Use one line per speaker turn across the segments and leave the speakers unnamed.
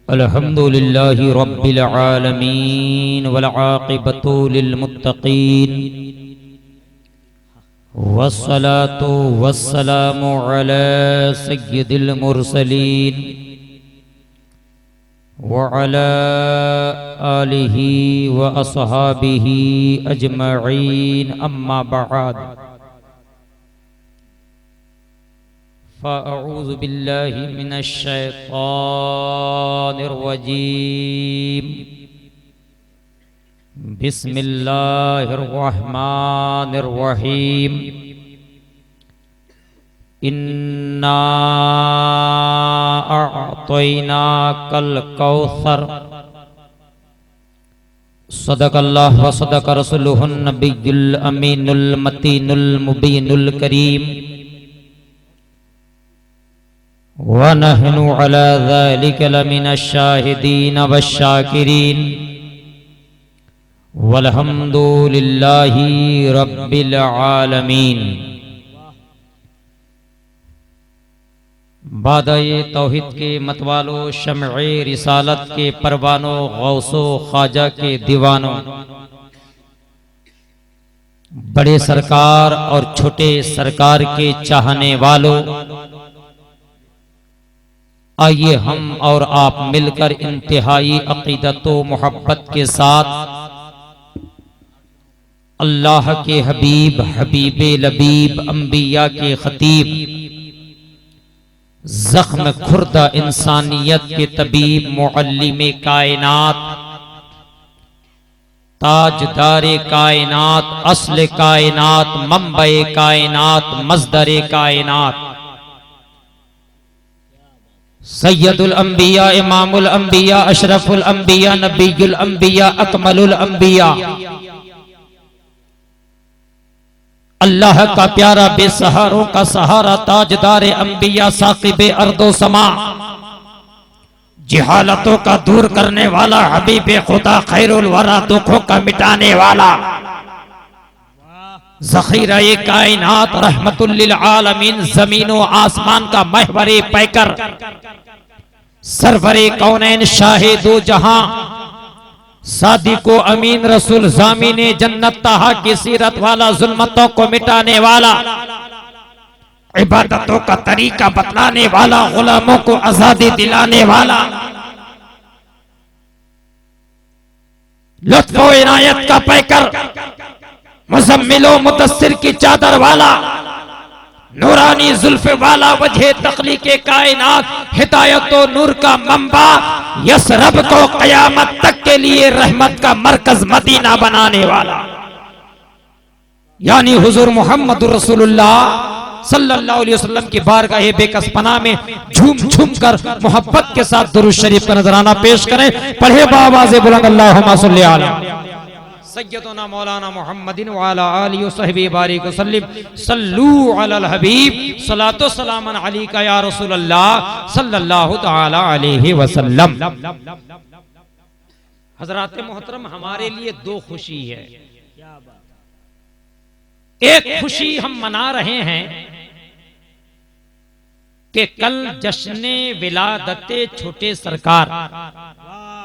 अल्हम्दुलिल्लाहि रब्बिल आलमीन वल आक़िबतु लिल मुत्तक़ीन वस्सलातु वस्सलामु अला सय्यिदिल मुरसलीन व अला आलिहि व अस्हाबिहि अजमईन अम्मा बअद फ़अऊज़ु बिल्लाहि मिनश शैतानिर रजीम बिस्मिल्लाहिर रहमानिर रहीम इन्ना अअतैनाकल कौसर सदक़ल्लाह व सदक़ रसूलुहुन नबियुल अमीनुल मतीनुल मुबीनुल करीम व नहनु अला ज़ालिका लमिनश शाहिदीन वश्शाकिरीन वल्हम्दुलिल्लाहि रब्बिल आलमीन। बादाए तौहीद के मतवालो, शम्ए रिसालत के परवानों, गौसो ख्वाजा के दीवानों, बड़े सरकार और छोटे सरकार के चाहने वालों, आइए हम और आप मिलकर इंतहाई अक़ीदत व मोहब्बत के साथ अल्लाह के हबीब, हबीबे लबीब, अंबिया के खतीब, ज़ख्म खुर्दा इंसानियत के तबीब, मुअल्लिमे कायनात, ताजदारे कायनात, अस्ल कायनात, मंबए कायनात, मज़दरे कायनात, सैयदुल अंबिया, इमामुल अंबिया, अशरफुल अंबिया, नबीयुल अंबिया, अकमलुल अंबिया, अल्लाह का प्यारा बेसहारों का सहारा, ताजदारे अंबिया, साकिबे अर्दो समा, जिहालतों का दूर करने वाला, हबीबे खुदा, खैरुल वरा, दुखों का मिटाने वाला, ज़ख़ीरा-ए कायनात, रहमतुल लिल आलमीन, ज़मीन व आसमान का महवरे पैकर, सरवरे कौनैन, शाहे दो जहां, सादिको अमीन, रसूल ज़ामिने जन्नत, ताहा की सीरत वाला, जुल्मतों को मिटाने वाला, इबादतों का तरीका बतलाने वाला, गुलामों को आजादी दिलाने वाला, लुत्फ़ व इनायत का पैकर, मुज़म्मिलो मुदस्सिर की चादर वाला, नूरानी जुल्फ़े वाला, वजह तख्लीक़े कायनात, हिदायत व नूर का मंबा, यसरब को क़यामत तक के लिए रहमत का मरकज मदीना बनाने वाला, यानी हुज़ूर मुहम्मदुर रसूलुल्लाह सल्लल्लाहु अलैहि वसल्लम की बारगाह बेकस पनाह में झूम झूम कर मोहब्बत के साथ दुरूद शरीफ का नजराना पेश करें। पढ़े बावाज़े बुलंद, अल्लाहुम्मा सल्लि अला सय्यदना मौलाना मुहम्मदिन व अला आलिहि व सहबिहि बारिक वसल्लिम, सल्लू अलल हबीब, सलातो सलामन अलैका या रसूलल्लाह सल्लल्लाहु तआला अलैहि वसल्लम। हज़रात मोहतरम, हमारे लिए दो खुशी है। एक खुशी हम मना रहे हैं कि कल जश्ने विलादते छोटे सरकार,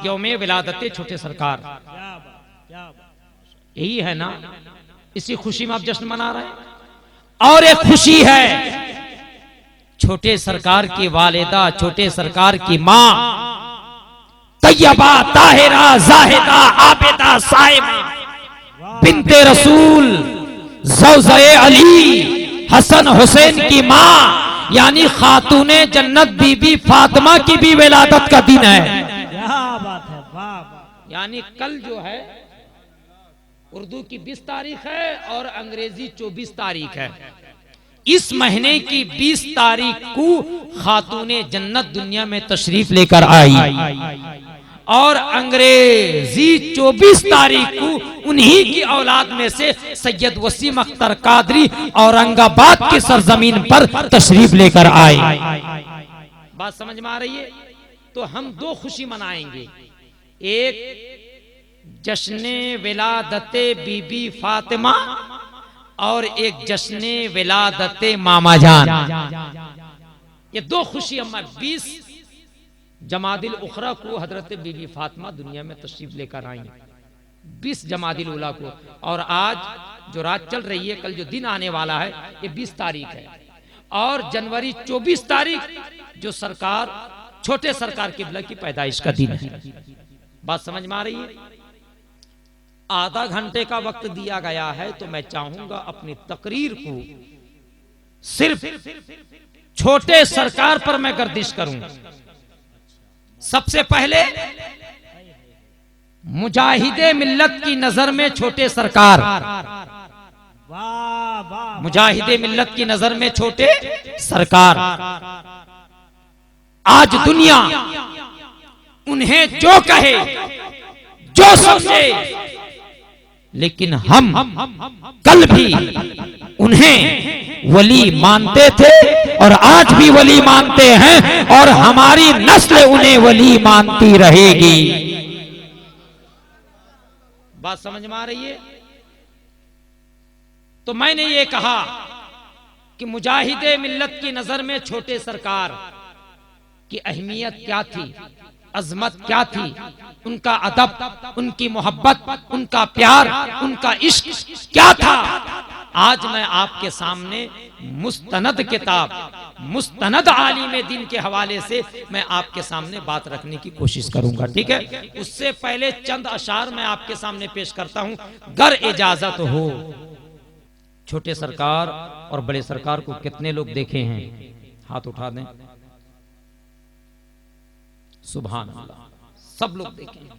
यौमे विलादते छोटे सरकार, यही है ना, इसी खुशी में आप जश्न मना रहे हैं। और एक खुशी है छोटे सरकार की वालिदा, छोटे सरकार की मां, तैयबा, ताहिरा, जाहिदा, आबिदा, साइमा, बिन्ते रसूल, ज़ौज़े अली, हसन हुसैन की मां, यानी खातूने जन्नत बीबी फातिमा की भी विलादत का दिन है। क्या बात है, वाह। यानी कल जो है उर्दू की 20 तारीख है और अंग्रेजी 24 तारीख है। इस महीने की 20 तारीख को खातूने जन्नत दुनिया में तशरीफ लेकर आई और अंग्रेजी 24 तारीख को उन्हीं की औलाद में से सैयद वसीम अख्तर कादरी औरंगाबाद की सरजमीन पर तशरीफ लेकर आए। बात समझ में आ रही है? तो हम दो खुशी मनाएंगे, एक जश्ने विलादते बीबी फातिमा और एक जश्ने विलादते मामा जान। ये दो खुशी हम 20 जमादिल उखरा को हजरत बीबी फातिमा दुनिया में तशरीफ लेकर आई, 20 जमादिल उला को। और आज जो रात चल रही है, कल जो दिन आने वाला है, ये 20 तारीख है। और जनवरी 24 तारीख जो सरकार, छोटे सरकार किबला की पैदाइश का दिन है। बात समझ में आ रही है? आधा घंटे का वक्त दिया गया है, तो मैं चाहूंगा अपनी तकरीर को सिर्फ छोटे सरकार पर मैं गर्दिश करूं। सबसे पहले मुजाहिदे मिल्लत की नजर में छोटे सरकार, मुजाहिदे मिल्लत की नजर में छोटे सरकार। आज दुनिया उन्हें जो कहे, जो समझे, लेकिन हम कल भी उन्हें वली मानते थे और आज भी वली मानते हैं, और हमारी नस्ल उन्हें वली मानती रहेगी। बात समझ में आ रही है? तो मैंने ये कहा कि मुजाहिदे मिल्लत की नजर में छोटे सरकार की अहमियत क्या थी, अजमत क्या थी, उनका अदब, उनकी मोहब्बत, उनका प्यार, उनका इश्क क्या था। आज मैं आपके सामने मुस्तनद किताब, मुस्तनद आलिम दीन के हवाले से मैं आपके सामने बात रखने की कोशिश करूंगा, ठीक है। उससे पहले चंद अशार मैं आपके सामने पेश करता हूं, गर इजाजत हो। छोटे सरकार और बड़े सरकार को कितने लोग देखे हैं? हाथ उठा दें। सुभान अल्लाह, सब लोग देखें।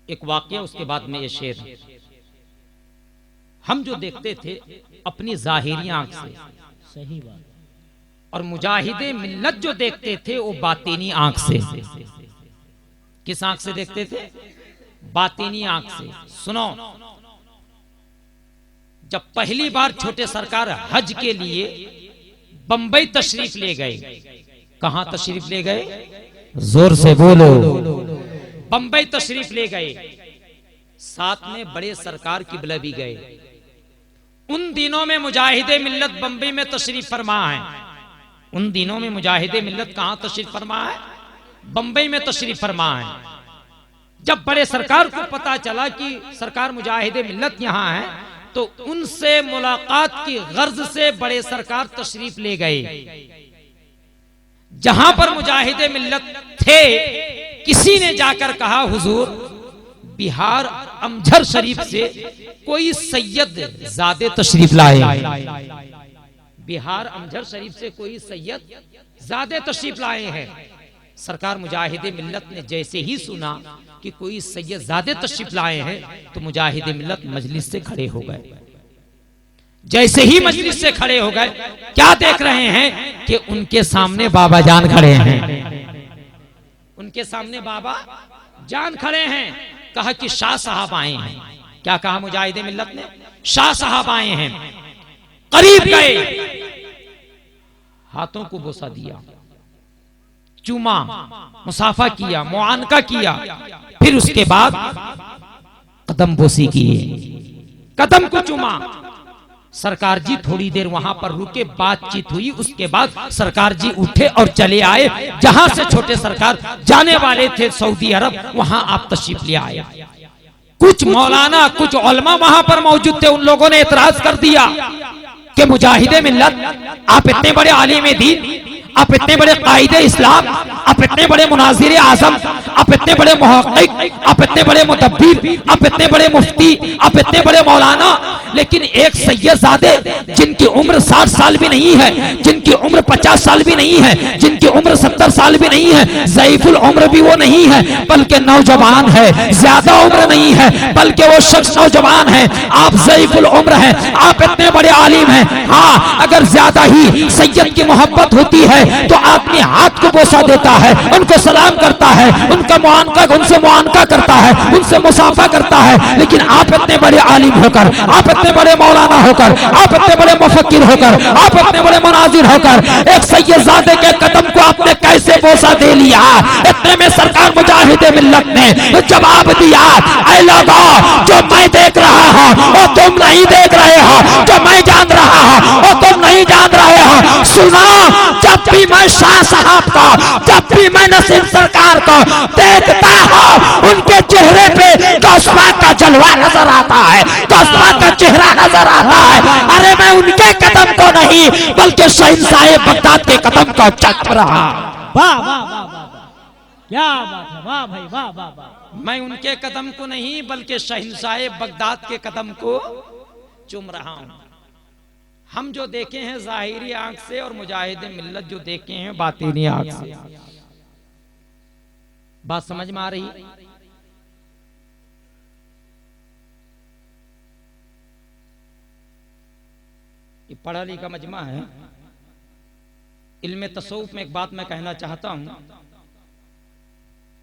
एक वाकया, उसके बाद में ये शेर। हम जो देखते थे अपनी जाहिरी आंख से, सही बात, और मुजाहिदे मिल्लत जो देखते थे वो बातिनी आंख से। किस आंख से देखते थे? बातिनी आंख से। सुनो, जब पहली बार छोटे सरकार हज के लिए बंबई तशरीफ ले गए, कहां तशरीफ ले गए? जोर से बोलो। बंबई तशरीफ ले गए, साथ में बड़े सरकार किबला भी गए। उन दिनों में मुजाहिदे मिल्लत बंबई में तशरीफ फरमा है। उन दिनों में मुजाहिदे मिल्लत कहां तशरीफ फरमा है? बंबई में तशरीफ फरमा है। जब बड़े सरकार को पता चला कि सरकार मुजाहिदे मिल्लत यहां है, तो उनसे मुलाकात की गर्ज से बड़े सरकार तशरीफ ले गए। जहां पर मुजाहिदे मिल्लत थे, किसी ने जाकर कहा, हुजूर बिहार अमझर शरीफ से कोई सैयद ज़ादे तशरीफ लाए। बिहार अमझर शरीफ से कोई सैयद ज़ादे तशरीफ लाए हैं। सरकार मुजाहिदे मिल्लत ने जैसे ही सुना कि कोई सैयद ज़ादे तशरीफ लाए हैं, तो मुजाहिदे मिल्लत मजलिस से खड़े हो गए। जैसे ही मजलिस से खड़े हो गए, क्या देख रहे हैं कि उनके सामने बाबा जान खड़े हैं। उनके सामने बाबा जान खड़े हैं। कहा कि शाह साहब आए हैं। क्या कहा मुजाहिदे मिल्लत ने? शाह साहब आए हैं। करीब गए, हाथों को बोसा दिया, चूमा, मुसाफा किया, मुआनका किया, फिर उसके बाद कदम बोसी किए, कदम को चूमा। सरकार जी थोड़ी देर वहां पर रुके, बातचीत हुई। उसके बाद सरकार जी उठे और चले आए। जहां से छोटे सरकार जाने वाले थे सऊदी अरब, वहां आप तशरीफ ले आए। कुछ मौलाना, कुछ उलमा वहां पर मौजूद थे। उन लोगों ने एतराज कर दिया कि मुजाहिदे मिल्लत, आप इतने बड़े आलिम दीन, आप इतने बड़े कायदे इस्लाम, आप इतने बड़े मुनाजिर आजम, आप इतने बड़े मुहक्किक, आप इतने बड़े मुदब्बिर, आप इतने बड़े मुफ्ती, आप इतने बड़े मौलाना, लेकिन एक सैयदजादे जिनकी उम्र 60 साल भी नहीं है, जिनकी उम्र 50 साल भी नहीं है, जिनकी उम्र 70 साल भी नहीं है, ज़ईफुल उम्र भी वो नहीं है, बल्कि नौजवान है, ज्यादा उम्र नहीं है, बल्कि वो शख्स नौजवान है। आप ज़ईफुल उम्र हैं, आप इतने बड़े आलिम हैं। हाँ, अगर ज्यादा ही सैयद की मोहब्बत होती है तो आदमी हाथ को बोसा देता है, उनको सलाम करता है, उनका मुआनका, उनसे मुआनका करता है, उनसे मुसाफा करता है। लेकिन आप इतने बड़े आलिम होकर, आप इतने बड़े मौलाना होकर, आप इतने बड़े मुफक्किर होकर, आप इतने बड़े मुनाजिर होकर, एक सैयदजादे के कदम को आपने कैसे बोसा दे लिया? इतने में सरकार मुजाहिदे मिल्लत ने जवाब दिया, ऐ लोगों, जो मैं देख रहा हूं वो तुम नहीं देख रहे हो, जो मैं जान रहा हूं वो तुम नहीं जान रहे हो। सुना, जब भी मैं शाह साहब को, जब भी मैं नसीम सरकार को देखता हूँ, उनके चेहरे पे गौस पाक का जलवा नजर आता है, गौस पाक का चेहरा नजर आता है। अरे मैं उनके कदम को नहीं बल्कि शहंशाह बगदाद के कदम को चख रहा।
वाह वाह वाह वाह, क्या बात है, वाह भाई वाह वाह वाह।
मैं उनके कदम को नहीं बल्कि शहंशाह बगदाद के कदम को चूम रहा हूं। हम जो देखे हैं जाहिरी आंख से और मुजाहिद मिल्लत जो देखे हैं बातिनी आंख से। बात समझ में आ रही? ये पढ़ा लिखा मजमा है। इल्मे तसव्वुफ में एक बात मैं कहना चाहता हूं,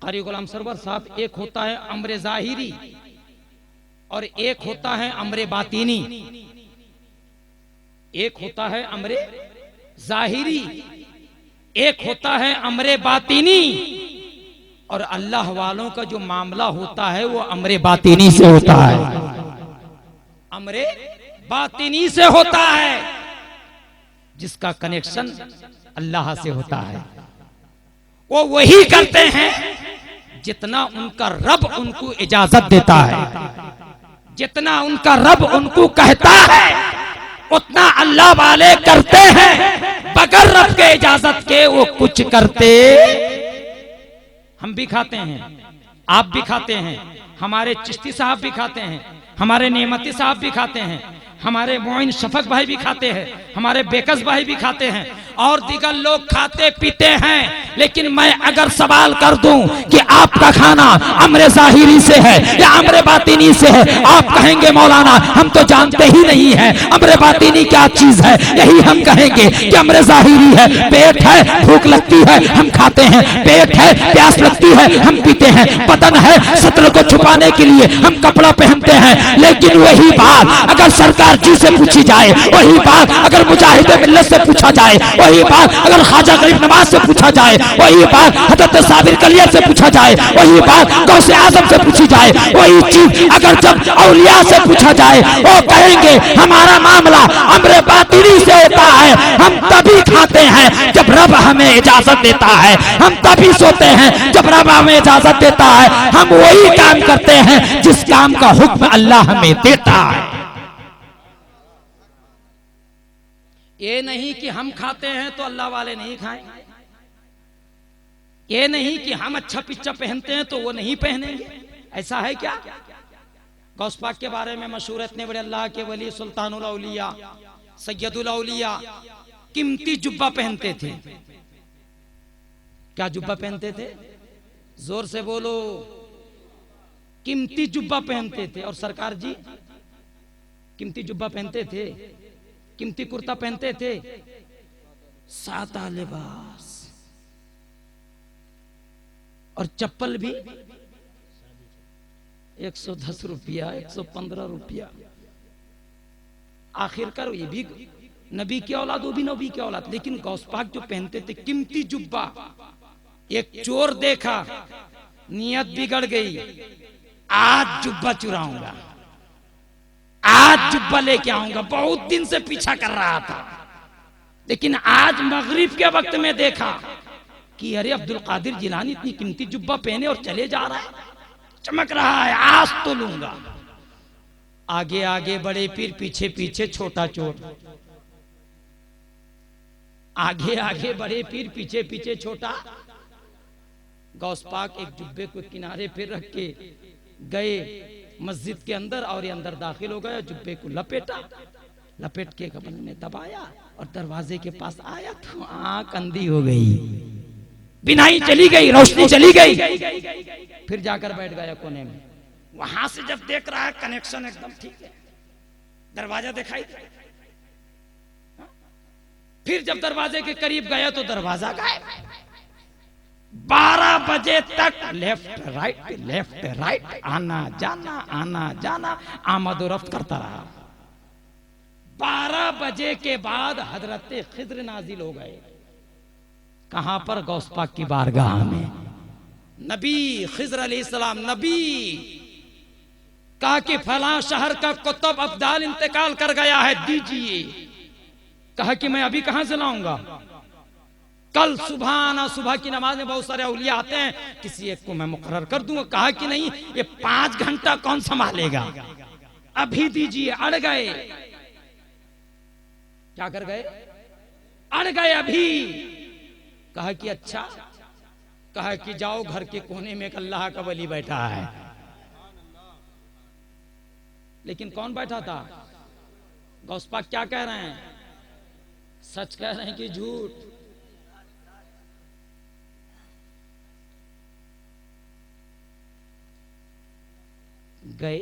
कारी गुलाम सरवर साहब, एक होता है अम्र जाहिरी और एक होता है अम्र बातिनी। एक होता है अम्र जाहिरी, एक होता है अम्र बातिनी। और अल्लाह वालों का जो मामला होता है वो अम्र बातिनी से होता है, अम्र बातिनी से होता है, जिसका कनेक्शन अल्लाह से होता है। वो वही करते हैं जितना उनका रब उनको इजाजत देता है, जितना उनका रब उनको कहता है उतना अल्लाह वाले करते हैं। बगैर रब के इजाजत के वो कुछ करते। हम भी खाते हैं, आप भी खाते हैं, हमारे चिश्ती साहब भी खाते हैं, हमारे नेमती साहब भी खाते हैं, हमारे मोइन शफक भाई भी खाते हैं, हमारे बेकस भाई भी खाते हैं और दीगर लोग खाते पीते हैं। लेकिन मैं अगर सवाल कर दूं कि आपका खाना अम्र जाहिरी से है या अम्र बातिनी से है, आप कहेंगे मौलाना हम तो जानते ही नहीं है अम्र बातिनी क्या चीज है। यही हम कहेंगे कि अम्र जाहिरी है, पेट है, भूख लगती है हम खाते हैं, पेट है, प्यास लगती है हम पीते हैं, बदन है, सत्र को छुपाने के लिए हम कपड़ा पहनते हैं। लेकिन वही बात अगर सरकार जी से पूछी जाए, वही बात अगर मुजाहिद मिल्लत से पूछा जाए, वही बात अगर ख्वाजा गरीब नवाज से पूछा जाए, वही बात हजरत साबिर कलियर से पूछा जाए, वही बात गौसे आजम से पूछी जाए, वही चीज अगर जब औलिया से पूछा जाए वो कहेंगे हमारा मामला अम्र बातिनी से होता है। हम तभी खाते हैं जब रब हमें इजाजत देता है, हम तभी सोते हैं जब रब हमें इजाजत देता है, हम वही काम करते हैं जिस काम का हुक्म अल्लाह हमें देता है। ये नहीं कि हम खाते हैं तो अल्लाह वाले नहीं खाएं, ये नहीं कि हम अच्छा पिच्चा पहनते हैं तो वो नहीं पहनेंगे। ऐसा है क्या? गौस पाक के बारे में मशहूर है, इतने बड़े अल्लाह के वली सुल्तानुल औलिया सैयदुल औलिया कीमती जुब्बा पहनते थे। क्या जुब्बा पहनते थे? जोर से बोलो। कीमती जुब्बा पहनते थे। और सरकार जी कीमती जुब्बा पहनते थे, कीमती कुर्ता पहनते थे, सादा लिबास और चप्पल भी 110 रुपया 115 रुपया। आखिरकार ये भी नबी की औलाद, वो भी नबी की औलाद। लेकिन गौस पाक जो पहनते थे कीमती जुब्बा, एक चोर देखा, नियत बिगड़ गई, आज जुब्बा चुराऊंगा, आज जुब्बा लेके आऊंगा। बहुत दिन से पीछा कर रहा था, लेकिन आज मगरिब के वक्त में देखा कि अरे अब्दुल कादिर जिलानी इतनी कीमती जुब्बा पहने और चले जा रहा है, चमक रहा है, आज तो लूंगा। आगे आगे बड़े पीर, पीछे पीछे छोटा चोर। आगे आगे बड़े पीर, पीछे पीछे छोटा। गौस पाक एक जुब्बे को किनारे पे रख के गए मस्जिद के अंदर और ये अंदर दाखिल हो गया, जुब्बे को लपेटा, लपेट के कपड़े में दबाया और दरवाजे के पास आया तो आंख अंधी हो गई, बिनाई चली गई, रोशनी चली गई। फिर जाकर बैठ गया कोने में। वहां से जब देख रहा है कनेक्शन एकदम ठीक है, दरवाजा दिखाई दे। फिर जब दरवाजे के करीब गया तो दरवाजा गायब। 12 बजे तक लेफ्ट राइट आना जाना आमद और रफ्त करता रहा। 12 बजे के बाद हजरत खिद्र नाजिल हो गए। कहां पर? गौस पाक की बारगाह में। नबी खिद्र अलैहिस्सलाम नबी कहा कि फलां शहर का कुतुब अब्दाल इंतकाल कर गया है, दीजिए। कहा कि मैं अभी कहां से लाऊंगा? कल सुबह की नमाज में बहुत सारे औलिया आते हैं, किसी एक को मैं मुकर्रर कर दूंगा। कहा कि नहीं, ये 5 घंटा कौन संभालेगा, अभी दीजिए। अड़ गए, क्या कर गए, अड़ गए अभी। कहा कि अच्छा, कहा कि जाओ घर के कोने में एक अल्लाह का वली बैठा है। लेकिन कौन बैठा था? गौस पाक क्या कह रहे हैं, सच कह रहे हैं कि झूठ? गए,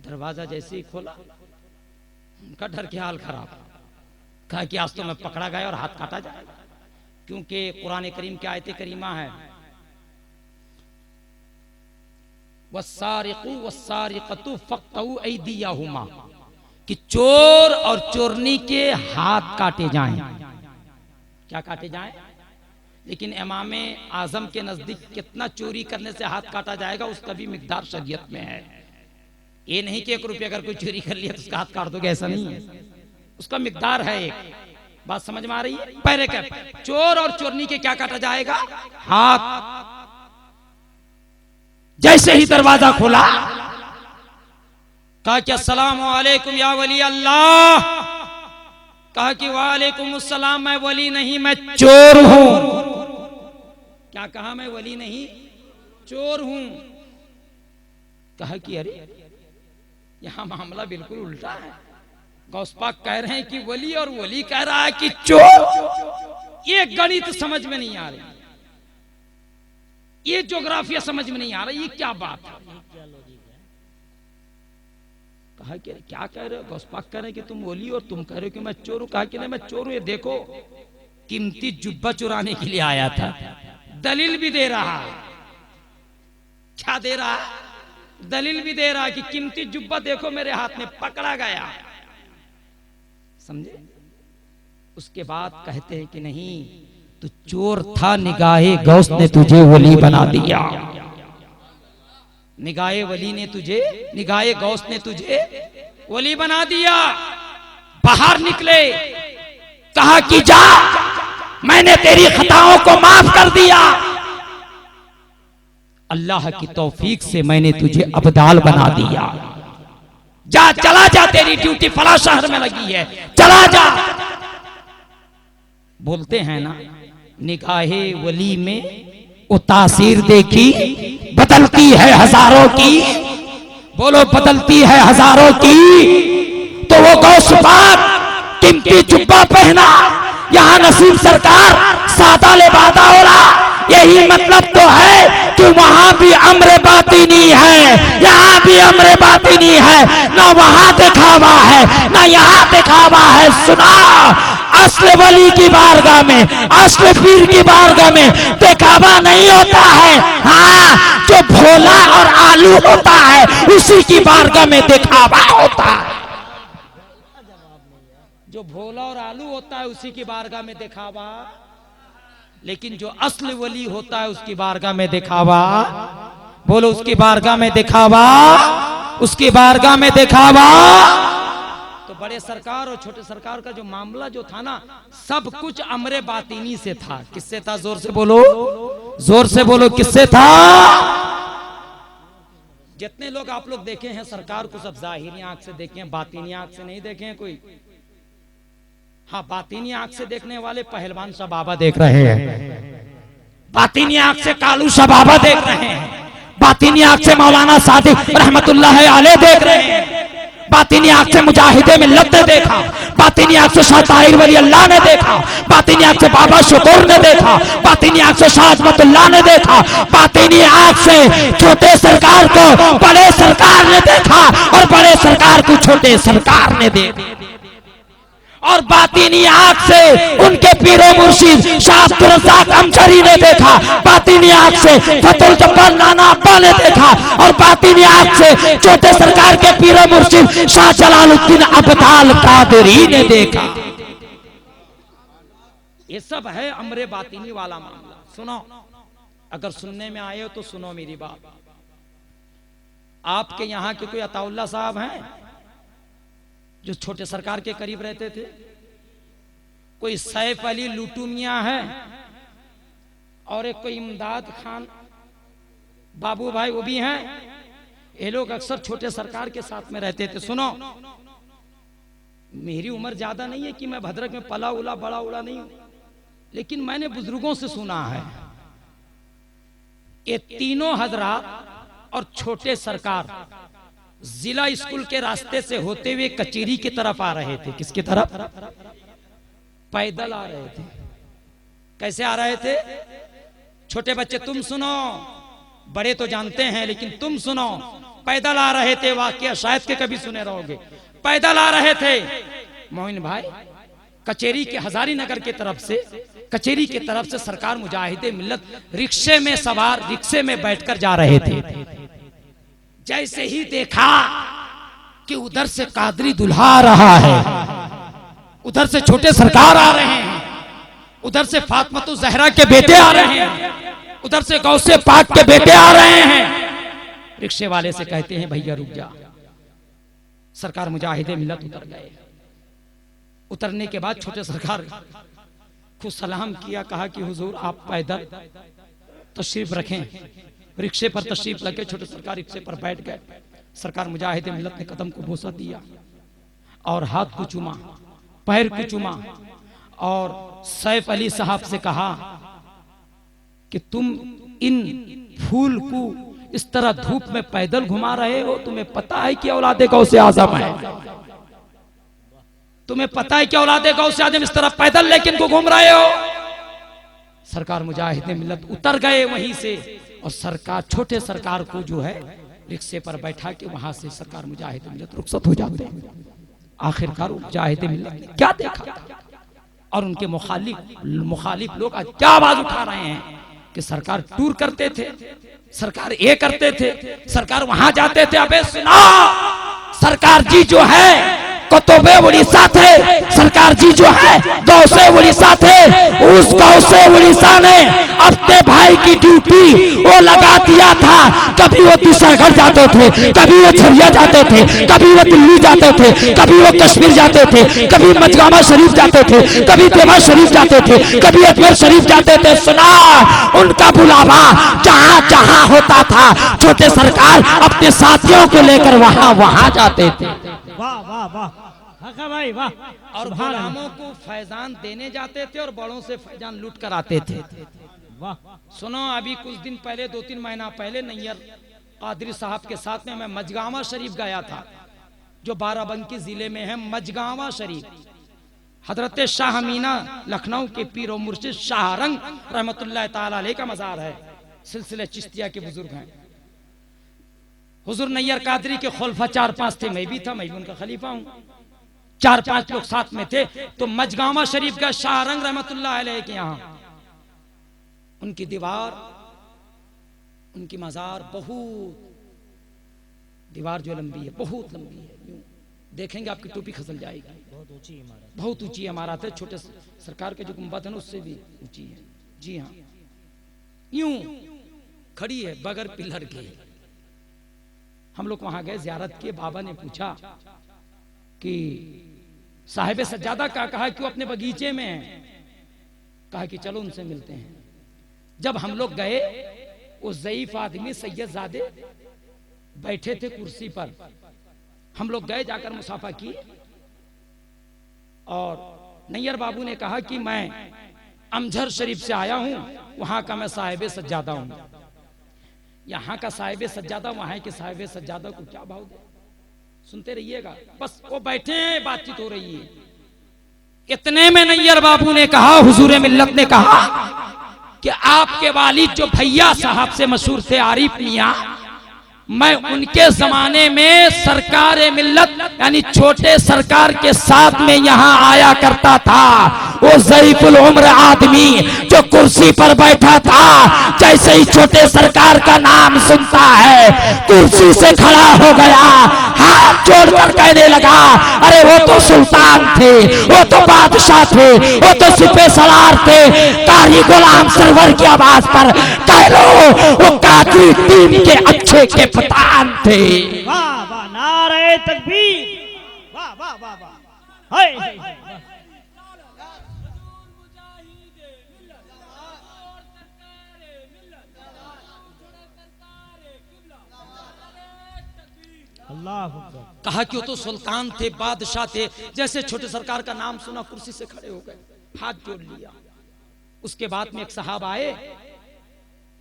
दरवाजा जैसे ही खोला, उनका डर के हाल खराब। कहा कि आज तो मैं पकड़ा गया और हाथ काटा जाएगा, क्योंकि कुरान करीम की आयत करीमा है, वस्सारिकु वस्सारिकतु फक्तउ ऐदियहुमा, कि चोर और चोरनी के हाथ काटे जाएं। क्या काटे जाएं? लेकिन इमाम आजम के नजदीक कितना चोरी करने से हाथ काटा जाएगा उसका भी मिकदार शरीयत में है। ये नहीं कि 1 रुपया अगर कोई चोरी कर लिया तो उसका हाथ काट दोगे, ऐसा नहीं है, उसका मिकदार है। एक बात समझ में आ रही है? पहले क्या, चोर और चोरनी के क्या काटा जाएगा? हाथ। जैसे ही दरवाजा खोला, कहा कि अस्सलामु अलैकुम या वली अल्लाह। कहा कि वालेकुम अस्सलाम, मैं वली नहीं, मैं चोर हूं। क्या कहा? मैं वली नहीं, चोर हूं। कहा कि अरे यहां मामला बिल्कुल उल्टा है। गौस पाक कह रहे हैं कि वली, और वली कह रहा है कि चोर। ये गणित समझ में नहीं आ रही, ये ज्योग्राफिया समझ में नहीं आ रही, ये क्या बात है? कहा कि क्या कह रहे हो? गौस पाक कह रहे हैं कि तुम वली और तुम कह रहे हो कि मैं चोर हूं। कहा कि नहीं, मैं चोर हूं। ये देखो, कीमती जुब्बा चुराने के लिए आया था, दलील भी दे रहा है। क्या दे रहा है? दलील भी दे रहा है कि कीमती जुब्बा देखो मेरे हाथ में, पकड़ा गया। समझे? उसके बाद कहते हैं कि नहीं, तू चोर था, निगाहे गौस ने तुझे वली बना दिया। निगाहे वली ने तुझे, निगाहे गौस ने तुझे वली बना दिया। बाहर निकले, कहा कि जा, मैंने तेरी खताओं को माफ कर दिया। अल्लाह की तौफीक से मैंने तुझे अब्दाल बना दिया। जा, चला जा, तेरी ड्यूटी फला शहर में लगी है, चला जा। बोलते हैं ना, निगाहे वली में वो तासीर देखी, बदलती है हजारों की। बोलो, बदलती है हजारों की। तो वो गौस पाक कीमती जुब्बा पहना, यहाँ नसीब सरकार सादा लिबादा हो रहा। यही मतलब तो है कि वहां भी अम्र बातिनी है, यहाँ भी अम्र बातिनी है। ना वहां दिखावा है, ना यहाँ दिखावा है। सुना, असल वली की बारगाह में, असल पीर की बारगाह में दिखावा नहीं होता है। हाँ, जो भोला और आलू होता है उसी की बारगाह में दिखावा होता है। जो भोला और आलू होता है उसी की बारगाह में दिखावा, लेकिन जो असली वली होता है उसकी बारगाह में दिखावा। बोलो, उसकी बारगाह में दिखावा, उसकी बारगाह में दिखावा। तो बड़े सरकार और छोटे सरकार का जो मामला जो था ना, सब कुछ अमरे बातिनी से था। किससे था? जोर से बोलो, जोर से बोलो, किससे था? जितने लोग आप लोग देखे हैं सरकार को, सब जाहिरी आंख से देखे हैं, बातिनी आंख से नहीं देखे हैं कोई। हाँ, बातिनी आंख से देखने वाले पहलवान शाह बाबा देख रहे हैं, बातिनी आंख से कालू शाह बाबा देख रहे हैं, बातिनी आंख से मौलाना सादिक रहमतुल्लाह अलैह देख रहे हैं, बातिनी आंख से मुजाहिदे मिल्लत ने देखा, बातिनी आंख से शाह ताहिर वली अल्लाह ने देखा, बातिनी आंख से बाबा शुक्र ने देखा, बातिनी आंख से शाह अजमतुल्लाह ने देखा, बातिनी आंख से छोटे सरकार को बड़े सरकार ने देखा और बड़े सरकार को छोटे सरकार ने देखा। और बातिनी आंख से उनके पीरो मुर्शिद शाह अब्दुल रज़्ज़ाक अमजरी ने देखा, बातिनी आंख से फतुल जब्बार नाना अब्बा ने देखा, और बातिनी आंख से छोटे सरकार के पीरो मुर्शिद शाह जलालुद्दीन अब्दाल कादरी ने देखा। ये सब है अमरे बातिनी वाला मामला। सुनो, अगर सुनने में आए हो तो सुनो मेरी बात। आपके यहाँ के कोई अताउल्ला साहब हैं जो छोटे सरकार के करीब रहते थे? कोई सैफ अली लूटू मियां है और एक कोई इमदाद खान बाबू भाई वो भी हैं। ये लोग अक्सर छोटे सरकार के साथ में रहते थे। सुनो, मेरी उम्र ज्यादा नहीं है कि मैं भद्रक में पला उला बड़ा उड़ा नहीं हूं, लेकिन मैंने बुजुर्गों से सुना है ये तीनों हजरात और छोटे सरकार जिला स्कूल के रास्ते से होते हुए कचेरी की तरफ आ रहे थे। किसकी तरफ? पैदल आ रहे थे। कैसे आ रहे थे? छोटे बच्चे तुम सुनो, बड़े तो जानते हैं लेकिन तुम सुनो। पैदल आ रहे थे, वाकया शायद के कभी सुने रहोगे। पैदल आ रहे थे मोइन भाई, कचेरी के हजारी नगर की तरफ से, कचेरी की तरफ से सरकार मुजाहिदे मिल्लत रिक्शे में सवार, रिक्शे में बैठकर जा रहे थे। जैसे ही देखा कि उधर से कादरी दुल्हा आ रहा है, उधर से छोटे सरकार आ रहे हैं, उधर से फातिमा ज़हरा के बेटे आ रहे हैं, उधर से गौसे पाक के बेटे आ रहे हैं। रिक्शे वाले से कहते हैं भैया रुक जा। सरकार मुजाहिदे मिल्लत उतर गए। उतरने के बाद छोटे सरकार खुद सलाम किया, कहा कि हुजूर आप पैदल तशरीफ रखें। रिक्शे पर तशरीफ लगे, छोटे सरकार रिक्शे पर बैठ गए। सरकार मुजाहिदे मिल्लत ने कदम को बोसा दिया और हाथ को चूमा, पैर को चूमा और सैफ अली साहब से कहा कि तुम इन फूल को इस तरह धूप में पैदल घुमा रहे हो, तुम्हें पता है कि औलादे गौसे आजम है? तुम्हें पता है कि औलादे गौसे आजम इस तरह पैदल लेकिन को घूम रहे हो? सरकार मुजाहिदे मिल्लत उतर गए वहीं से और सरकार छोटे सरकार को जो है रिक्शे पर बैठा के वहां से सरकार मुजाहिदे मिल्लत रुखसत हो जाते हैं। आखिरकार मुजाहिदे मिल्लत ने क्या देखा और उनके मुखालिफ लोग आज क्या आवाज उठा रहे हैं कि सरकार टूर करते थे, सरकार ये करते थे, सरकार वहां जाते थे। अबे सुना, सरकार जी जो है कतोबे उड़ीसा थे, सरकार जी जो है गौसे उड़ीसा थे। उस गौसे उड़ीसा ने अपने भाई की ड्यूटी वो लगा दिया था। कभी वो दिशागढ़ जाते थे, कभी वो झरिया जाते थे, कभी वो दिल्ली जाते थे, कभी वो कश्मीर जाते थे, कभी मजगामा शरीफ जाते थे, कभी देवा शरीफ जाते थे, कभी अजमेर शरीफ जाते थे। सुना, उनका बुलावा जहां जहां होता था छोटे सरकार अपने साथियों को लेकर वहां वहां जाते थे।
वाह वाह वाह भाई वाह।
और गुलामों को फैजान देने जाते थे और बड़ों से फैजान लूट कर आते थे।
वाह।
सुनो, अभी कुछ दिन पहले, 2-3 महीना पहले नैयर कादरी साहब के साथ में मैं मजगावा शरीफ गया था, जो बाराबंकी जिले में है। मजगावा शरीफ हजरत शाह अमीना लखनऊ के पीर और मुर्शिद शाहरंग रहमतुल्लाह ताला अलैह का मजार है। सिलसिले चिश्तिया के बुजुर्ग हैं। हुजूर नैयर कादरी के खुलफा 4-5 थे, मैं भी था, मैं भी उनका खलीफा हूं। 4-5 लोग साथ में थे। तो मजगावा शरीफ का शाहरंग रहमतुल्लाह अलैह के यहाँ उनकी दीवार, उनकी मजार बहुत, दीवार जो लंबी है बहुत लंबी है, यूं देखेंगे आपकी टोपी खसल जाएगी। बहुत ऊंची इमारत है। छोटे सरकार के जो गुंबद है ना उससे भी ऊंची है। जी हाँ, यूं खड़ी है बगैर पिलर के। हम लोग वहां गए, जियारत किए। बाबा ने पूछा कि साहिब सज्जादा का, कहा कि वो अपने बगीचे में है। कहा कि चलो उनसे मिलते हैं। जब हम लोग गए, वो ज़ईफ आदमी सैयदजादे बैठे थे कुर्सी पर। हम लोग गए, जाकर मुसाफा किए और नैयर बाबू ने कहा कि मैं अमझर शरीफ से आया हूं, वहां का मैं साहिब सज्जादा हूं। यहाँ का साहिब सज्जादा, वहां के साहिब सज्जादा को क्या भाव दे? सुनते रहिएगा, बस वो बैठे हैं, बातचीत हो रही है। इतने में नैयर बाबू ने कहा, हुजूर मिल्लत ने कहा कि आपके वालिद जो भैया साहब से मशहूर थे आरिफ मियां, मैं उनके जमाने में सरकार मिल्लत यानी छोटे सरकार के साथ में यहाँ आया करता था। वो ज़ईफुल उम्र आदमी जो कुर्सी पर बैठा था, जैसे ही छोटे सरकार का नाम सुनता है कुर्सी से खड़ा हो गया, हाथ जोड़कर कहने लगा, अरे वो तो सुल्तान थे, वो तो बादशाह थे, वो तो सिपे सलार थे। कारी गुलाम सरवर की आवाज पर कह लो वो कादरी टीम के अच्छे के पठान थे।
वाह वाह, नारे तकबीर। वाह वाह वाह वाह। हाय अल्लाह अकबर।
कहा कि वो तो सुल्तान थे, बादशाह थे, जैसे छोटे सरकार का नाम सुना कुर्सी से खड़े हो गए, हाथ जोड़ लिया। उसके बाद में एक साहब आए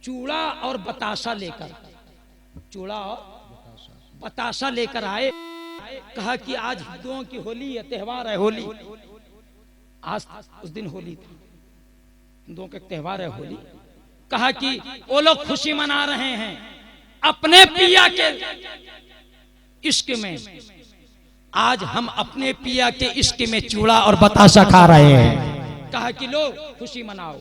चूड़ा और बताशा लेकर, चूड़ा और बताशा लेकर आए। कहा कि आज हिंदुओं की होली है, त्योहार है होली। आज उस दिन होली थी, हिंदुओं का त्योहार है होली। कहा कि वो लोग खुशी मना रहे हैं अपने पिया के इश्क में, आज हम अपने पिया के इश्क में चूड़ा और बताशा खा रहे हैं। कहा कि लो खुशी मनाओ।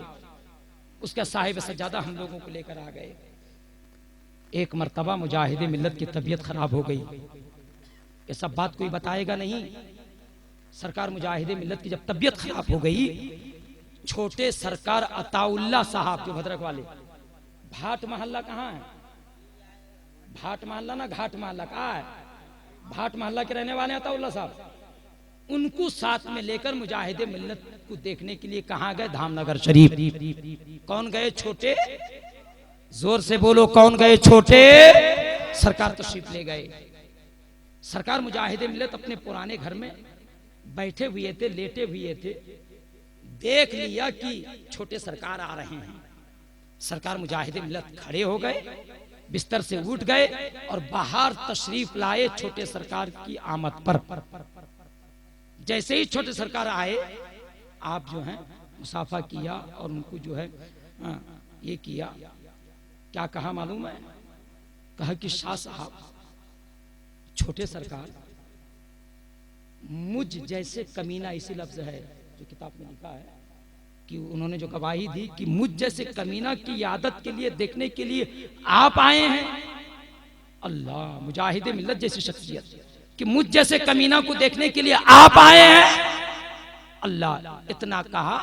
उसका साहिब सज्जादा हम लोगों को लेकर आ गए। एक मर्तबा मुजाहिदे मिल्लत की तबीयत खराब हो गई। ये सब बात कोई बताएगा नहीं। सरकार मुजाहिदे मिल्लत की जब तबीयत खराब हो गई, छोटे सरकार अताउल्ला साहब जो भद्रक वाले, भाट मोहल्ला कहाँ है? भाट मोहल्ला ना घाट मोहल्ला कहाँ है? भाट मोहल्ला के रहने वाले अताउल्ला साहब, उनको साथ में लेकर मुजाहिदे मिल्लत को देखने के लिए कहाँ गए? धामनगर शरीफ। कौन गए? छोटे, जोर से बोलो कौन गए? छोटे सरकार तशरीफ ले गए। सरकार मुजाहिदे मिल्लत अपने पुराने घर में बैठे हुए थे, लेटे हुए थे। देख लिया कि छोटे सरकार आ रहे हैं। सरकार मुजाहिदे मिल्लत खड़े हो गए, बिस्तर से उठ गए और बाहर तशरीफ लाए छोटे सरकार की आमद पर। जैसे ही छोटे सरकार आए, आप जो है मुसाफा किया और उनको जो है ये किया। क्या कहा मालूम है? कहा कि शाह साहब, छोटे सरकार मुझ जैसे कमीना, इसी लफ्ज है जो किताब में लिखा है कि उन्होंने जो गवाही दी कि मुझ जैसे कमीना की आदत के लिए, देखने के लिए आप आए हैं। अल्लाह, मुजाहिदे मिल्लत जैसी शख्सियत कि मुझ जैसे कमीना को देखने के लिए आप आए हैं। अल्लाह, इतना कहा,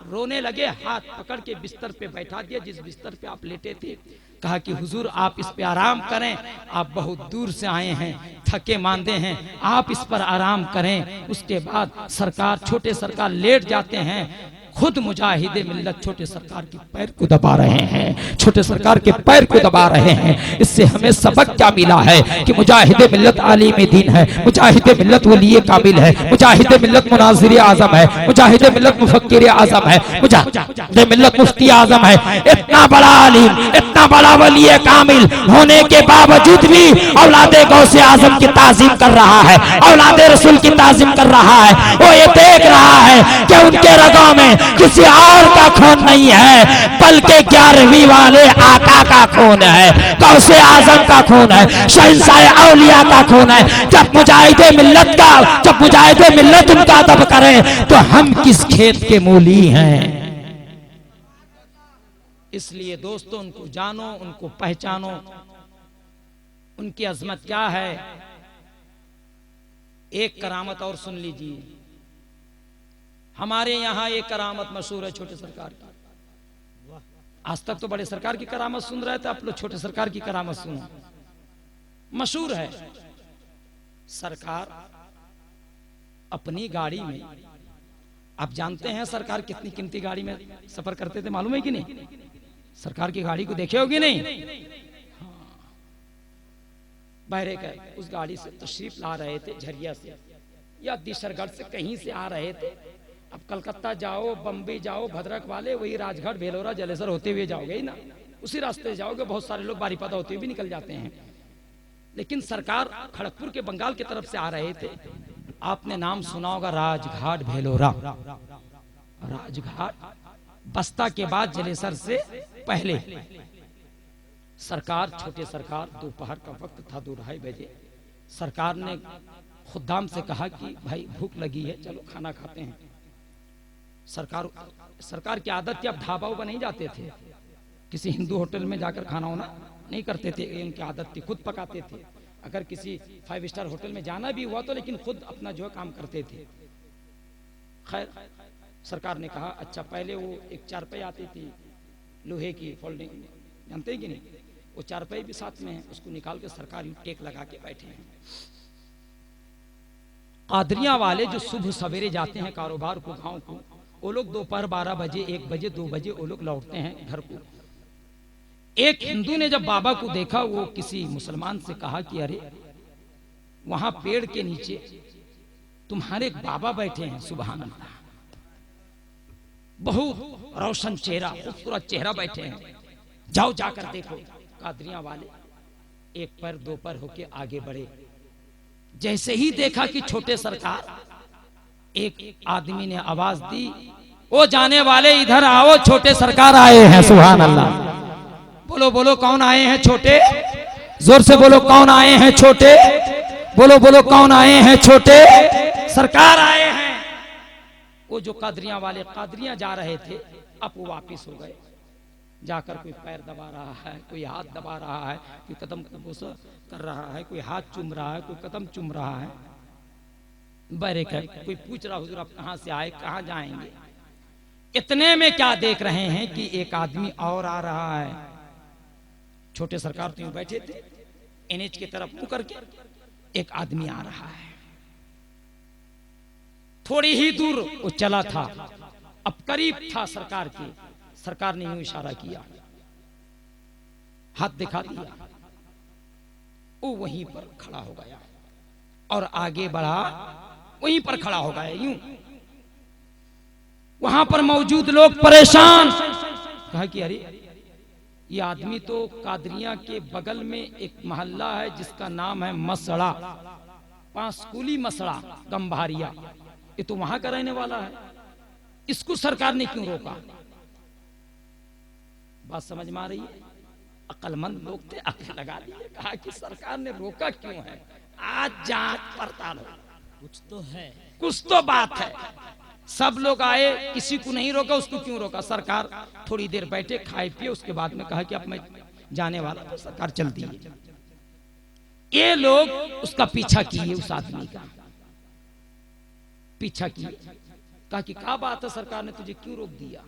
रोने लगे, हाथ पकड़ के बिस्तर पे बैठा दिया जिस बिस्तर पे आप लेटे थे। कहा कि हुजूर आप इस पे आराम करें, आप बहुत दूर से आए हैं, थके मांदे हैं, आप इस पर आराम करें। उसके बाद सरकार, छोटे सरकार लेट जाते हैं। खुद मुजाहिदे मिल्लत छोटे सरकार के पैर को दबा रहे हैं, छोटे सरकार के पैर को दबा रहे हैं। इससे हमें सबक क्या मिला है कि मुजाहिदे मिल्लत आलिम दीन है, मुजाहिदे मिल्लत वली कामिल है, मुजाहिदे मिल्लत मुनाजिर आजम है, मुजाहिदे मिल्लत मुफक्किर आजम है, मुजाहिदे मिल्लत मुफ्ती आजम है। इतना बड़ा आलिम, इतना बड़ा वली कामिल होने के बावजूद भी औलादे गौसे आजम की ताजीम कर रहा है, औलादे रसूल की ताजीम कर रहा है। वो ये देख रहा है कि उनके रगों में किसी और का खून नहीं है, बल्कि 11वीं वाले आका का खून है, गौसे आजम का खून है, शहंशाह औलिया का खून है। जब मुजाहिदे मिल्लत उनका अदब करें तो हम किस खेत के मूली हैं? इसलिए दोस्तों, उनको जानो, उनको पहचानो, उनकी अजमत क्या है। एक करामत और सुन लीजिए। हमारे यहाँ एक करामत मशहूर है छोटे सरकार की। आज तक तो बड़े सरकार की करामत सुन रहे थे, आप लोग छोटे सरकार की करामत सुनो। मशहूर है, सरकार अपनी गाड़ी में, आप जानते हैं सरकार कितनी कीमती गाड़ी में सफर करते थे, मालूम है कि नहीं? सरकार की गाड़ी को देखे होगी नहीं? बहरे का उस गाड़ी से तशरीफ ला रहे थे, झरिया से या दिशरगढ़ से कहीं से आ रहे थे। अब कलकत्ता जाओ, बम्बई जाओ, भद्रक वाले वही राजघाट, भेलोरा, जलेसर होते हुए जाओगे ही ना, उसी रास्ते से जाओगे। बहुत सारे लोग बारीपदा होते हुए भी निकल जाते हैं। लेकिन सरकार खड़गपुर के बंगाल की तरफ से आ रहे थे। आपने नाम सुना होगा राजघाट भेलोरा। राजघाट बस्ता के बाद जलेसर से पहले सरकार, छोटे सरकार, दोपहर का वक्त था, 2-2:30 बजे। सरकार ने खुद्दाम से कहा कि भाई भूख लगी है, चलो खाना खाते हैं। सरकार की आदत थी, अब ढाबा उबा नहीं जाते थे, किसी हिंदू होटल में जाकर खाना होना नहीं करते थे, इनकी आदत थी, खुद पकाते थे। अगर किसी 5 स्टार होटल में जाना भी हुआ तो लेकिन खुद अपना जो है काम करते थे। खैर, सरकार ने कहा अच्छा, पहले वो एक चारपाई आती थी लोहे की, फोल्डिंग, जानते हैं कि नहीं? वो चारपाई भी साथ में है, उसको निकाल के सरकार टेक लगा के बैठे हैं। कादरिया वाले जो सुबह सवेरे जाते हैं कारोबार को, गांव को, वो लोग दोपहर 12 बजे, 1 बजे, 2 बजे वो लोग लौटते हैं घर को। एक हिंदू ने जब बाबा को देखा, वो किसी मुसलमान से कहा कि अरे वहां पेड़ के नीचे तुम्हारे एक बाबा बैठे हैं, सुभान अल्लाह, बहुत रोशन चेहरा, खूबसूरत चेहरा बैठे हैं, जाओ जाकर देखो। कादरियां वाले एक पैर दो पैर होके आगे बढ़े। जैसे ही देखा कि छोटे सरकार, एक आदमी ने आवाज दी, ओ जाने वाले इधर आओ, छोटे सरकार आए हैं। सुभान अल्लाह, बोलो बोलो कौन आए हैं छोटे, जोर से बोलो कौन आए हैं छोटे, बोलो बोलो कौन आए हैं छोटे, सरकार आए हैं। वो जो कादरियां वाले कादरियां जा रहे थे, अब वो वापिस हो गए। जाकर कोई पैर दबा रहा है, कोई हाथ दबा रहा है, कोई कदम बोसा कर रहा है, कोई हाथ चूम रहा है, कोई कदम चूम रहा है। बैरे का कोई पूछ रहा, हुजूर आप कहाँ से आए, कहाँ जाएंगे। इतने में क्या देख रहे हैं कि एक आदमी और आ रहा है। छोटे सरकार तो यूं बैठे थे, एनएच की तरफ मुंह करके एक आदमी आ रहा है। थोड़ी ही दूर वो चला था, अब करीब था सरकार के। सरकार ने यूं इशारा किया, हाथ दिखा दिया, वो वहीं पर खड़ा हो गया और आगे बढ़ा, वहीं पर खड़ा हो गया यूं। वहां पर मौजूद लोग परेशान, कहा कि अरे ये आदमी तो कादरिया के बगल में एक मोहल्ला है जिसका नाम है मसड़ा, पांसकुली मसड़ा गंभारिया, ये तो वहां का रहने वाला है, इसको सरकार ने क्यों रोका। बात समझ में आ रही है। अक्लमंद लोग थे, अकल लगा लिए, कहा कि सरकार ने रोका क्यों है, आज जांच पड़ताल हो,
कुछ तो है,
कुछ तो बात है। सब लोग आए, किसी को नहीं रोका, उसको क्यों रोका। सरकार थोड़ी देर बैठे, खाए पिए, उसके बाद में कहा कि अब मैं जाने वाला, तो सरकार चल दी। ये लोग उसका पीछा किए, उस आदमी का पीछा किए, कहा कि क्या बात है, सरकार ने तुझे क्यों रोक दिया।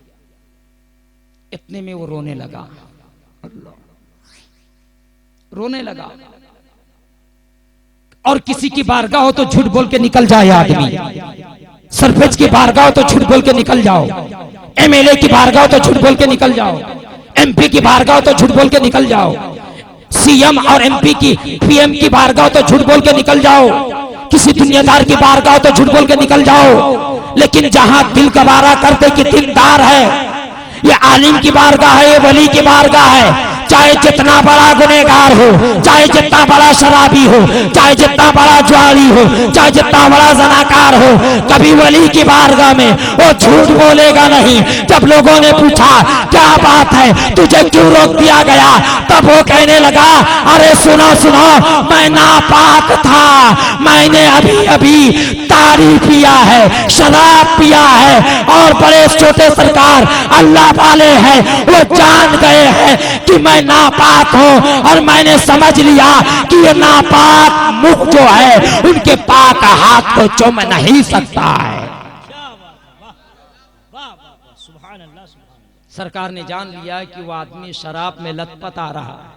इतने में वो रोने लगा, अल्लाह, रोने लगा। और किसी की बारगाह हो तो झूठ बोल के निकल जाए आदमी, सरपंच की बारगाह हो तो झूठ बोल के निकल जाओ, एमएलए की बारगाह हो तो झूठ बोल के निकल जाओ, एमपी की बारगाह हो तो झूठ बोल के निकल जाओ, सीएम और एमपी की पीएम की बारगाह हो तो झूठ बोल के निकल जाओ, किसी दुनियादार की बारगाह हो तो झूठ बोल के निकल जाओ। लेकिन जहां दिल गवारा करते कि दिलदार है, ये आलिम की बारगाह है, ये वली की बारगाह है, चाहे जितना बड़ा गुनहगार हो, चाहे जितना बड़ा शराबी हो, चाहे जितना बड़ा ज्वाली हो, चाहे जितना बड़ा जनाकार हो, कभी वली की बारगाह में वो झूठ बोलेगा नहीं। जब लोगों ने पूछा क्या बात है, तुझे क्यों रोक दिया गया, तब वो कहने लगा, अरे सुनो सुनो, मैं नापाक था, मैंने अभी अभी तारी पिया है, शराब पिया है, और बड़े छोटे सरकार अल्लाह वाले हैं, वो जान गए हैं कि मैं नापाक हूं, और मैंने समझ लिया कि ये नापाक मुख जो है उनके पाक हाथ को चूम नहीं सकता है।
सुभान अल्लाह, सुभान अल्लाह।
सरकार ने जान लिया कि वो आदमी शराब में लतपत आ रहा है,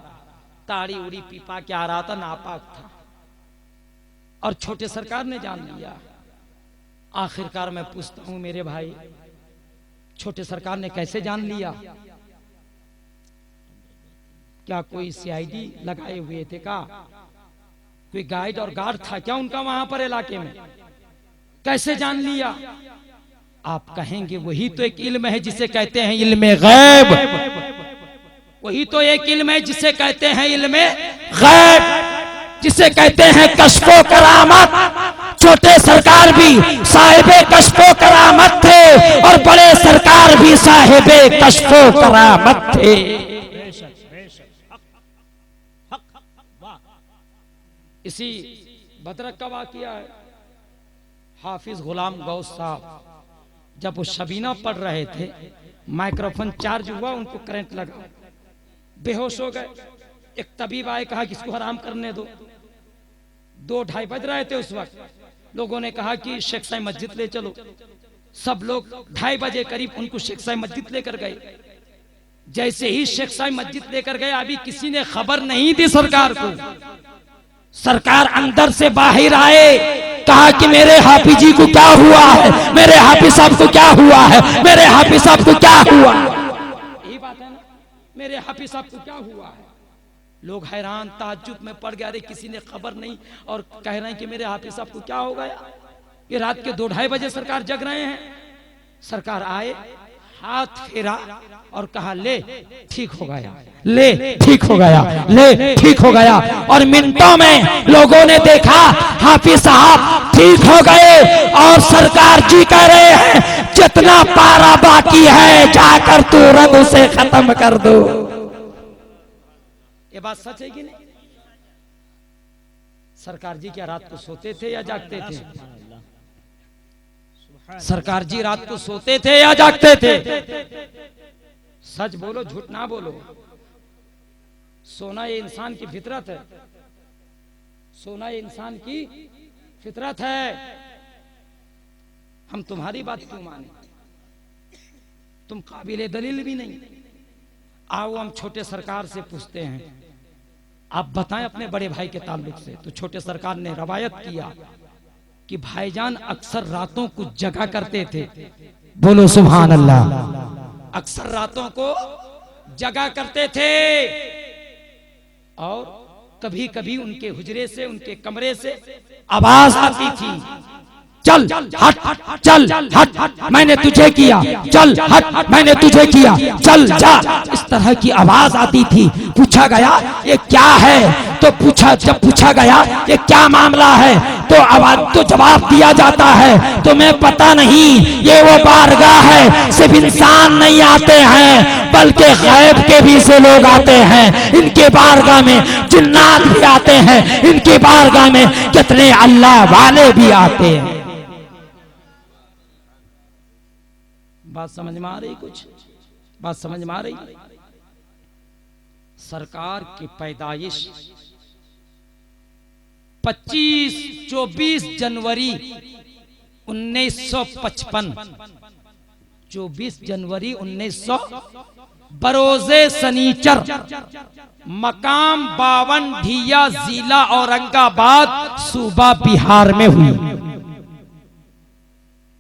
ताड़ी उड़ी पीपा के आ रहा था, नापाक था। और छोटे सरकार ने जान लिया। आखिरकार मैं पूछता हूं मेरे भाई, छोटे सरकार ने कैसे जान लिया। क्या कोई सीआईडी लगाए हुए थे, का कोई गाइड और गार्ड था क्या उनका वहां पर इलाके में, कैसे जान लिया। आप कहेंगे वही तो एक इल्म है जिसे कहते हैं इल्मे गैब, वही तो एक इल्म है जिसे कहते हैं इल्मे गैब, जिसे कहते हैं कश्फो करामत। छोटे सरकार भी साहिबे कश्फो करामत थे, और बड़े सरकार भी साहिबे कश्फो करामत थे। इसी भद्रक का वाकया है। हाफिज गुलाम गौस साहब जब वो शबीना पढ़ रहे थे, माइक्रोफोन चार्ज हुआ, उनको करंट लगा, बेहोश हो गए। एक तबीब आए, कहा कि इसको हराम करने दो। 2-2:30 बज रहे थे उस वक्त। लोगों ने कहा कि शेख साई मस्जिद ले चलो। सब लोग 2:30 बजे करीब उनको शेख साई मस्जिद लेकर गए। जैसे ही शेख साई मस्जिद लेकर गए, अभी किसी ने खबर नहीं दी सरकार को। सरकार अंदर से बाहर आए, कहा कि मेरे हाफिज जी को क्या हुआ है, मेरे हाफिज साहब को क्या हुआ है, मेरे हाफिज साहब को क्या हुआ। यही बात है ना, मेरे हाफिज साहब को क्या हुआ है। लोग हैरान ताज्जुब में पड़ गए, अरे किसी ने खबर नहीं, और कह रहे हैं कि मेरे हाफिज साहब को क्या हो गया, ये रात के 2-2:30 बजे सरकार जग रहे हैं। सरकार आए, हाथ फेरा और कहा ले ठीक हो गया, ले ठीक हो गया, ले ठीक हो गया। और मिनटों में लोगों ने देखा हाफिज साहब ठीक हो गए और सरकार जी कह रहे हैं जितना पारा बाकी है जाकर तुरंत उसे खत्म कर दो। ये बात सच है कि नहीं? सरकार जी क्या रात को सोते थे या जागते थे? सरकार जी रात को सोते थे या जागते थे? सच बोलो, झूठ ना बोलो। सोना ये इंसान की फितरत है, सोना ये इंसान की फितरत है। हम तुम्हारी बात क्यों माने? तुम काबिले दलील भी नहीं। आओ हम छोटे सरकार से पूछते हैं, आप बताएं अपने बड़े भाई के ताल्लुक से। तो छोटे सरकार ने रवायत किया कि भाईजान अक्सर रातों को जगा करते थे। बोलो सुभान अल्लाह। अक्सर रातों को जगा करते थे और कभी कभी उनके हुजरे से, उनके कमरे से आवाज आती थी, चल हट, चल हट, मैंने तुझे किया, चल हट, मैंने तुझे किया, चल जा। इस तरह की आवाज आती थी। पूछा गया ये क्या है, तो जब पूछा गया ये क्या मामला है, तो आवाज तो जवाब दिया जाता है तुम्हें पता नहीं ये वो बारगाह है, सिर्फ इंसान नहीं आते हैं बल्कि गैब के भी से लोग आते हैं। इनके बारगाह में जिन्नात भी आते हैं, इनकी बारगाह में कितने अल्लाह वाले भी आते हैं। बात समझ में आ रही? कुछ बात समझ में आ रही? सरकार की पैदाइश 24 जनवरी 1955, 24 जनवरी 1900 बरोजे सनीचर, मकाम 52 ढिया, जिला औरंगाबाद, सूबा बिहार में हुई।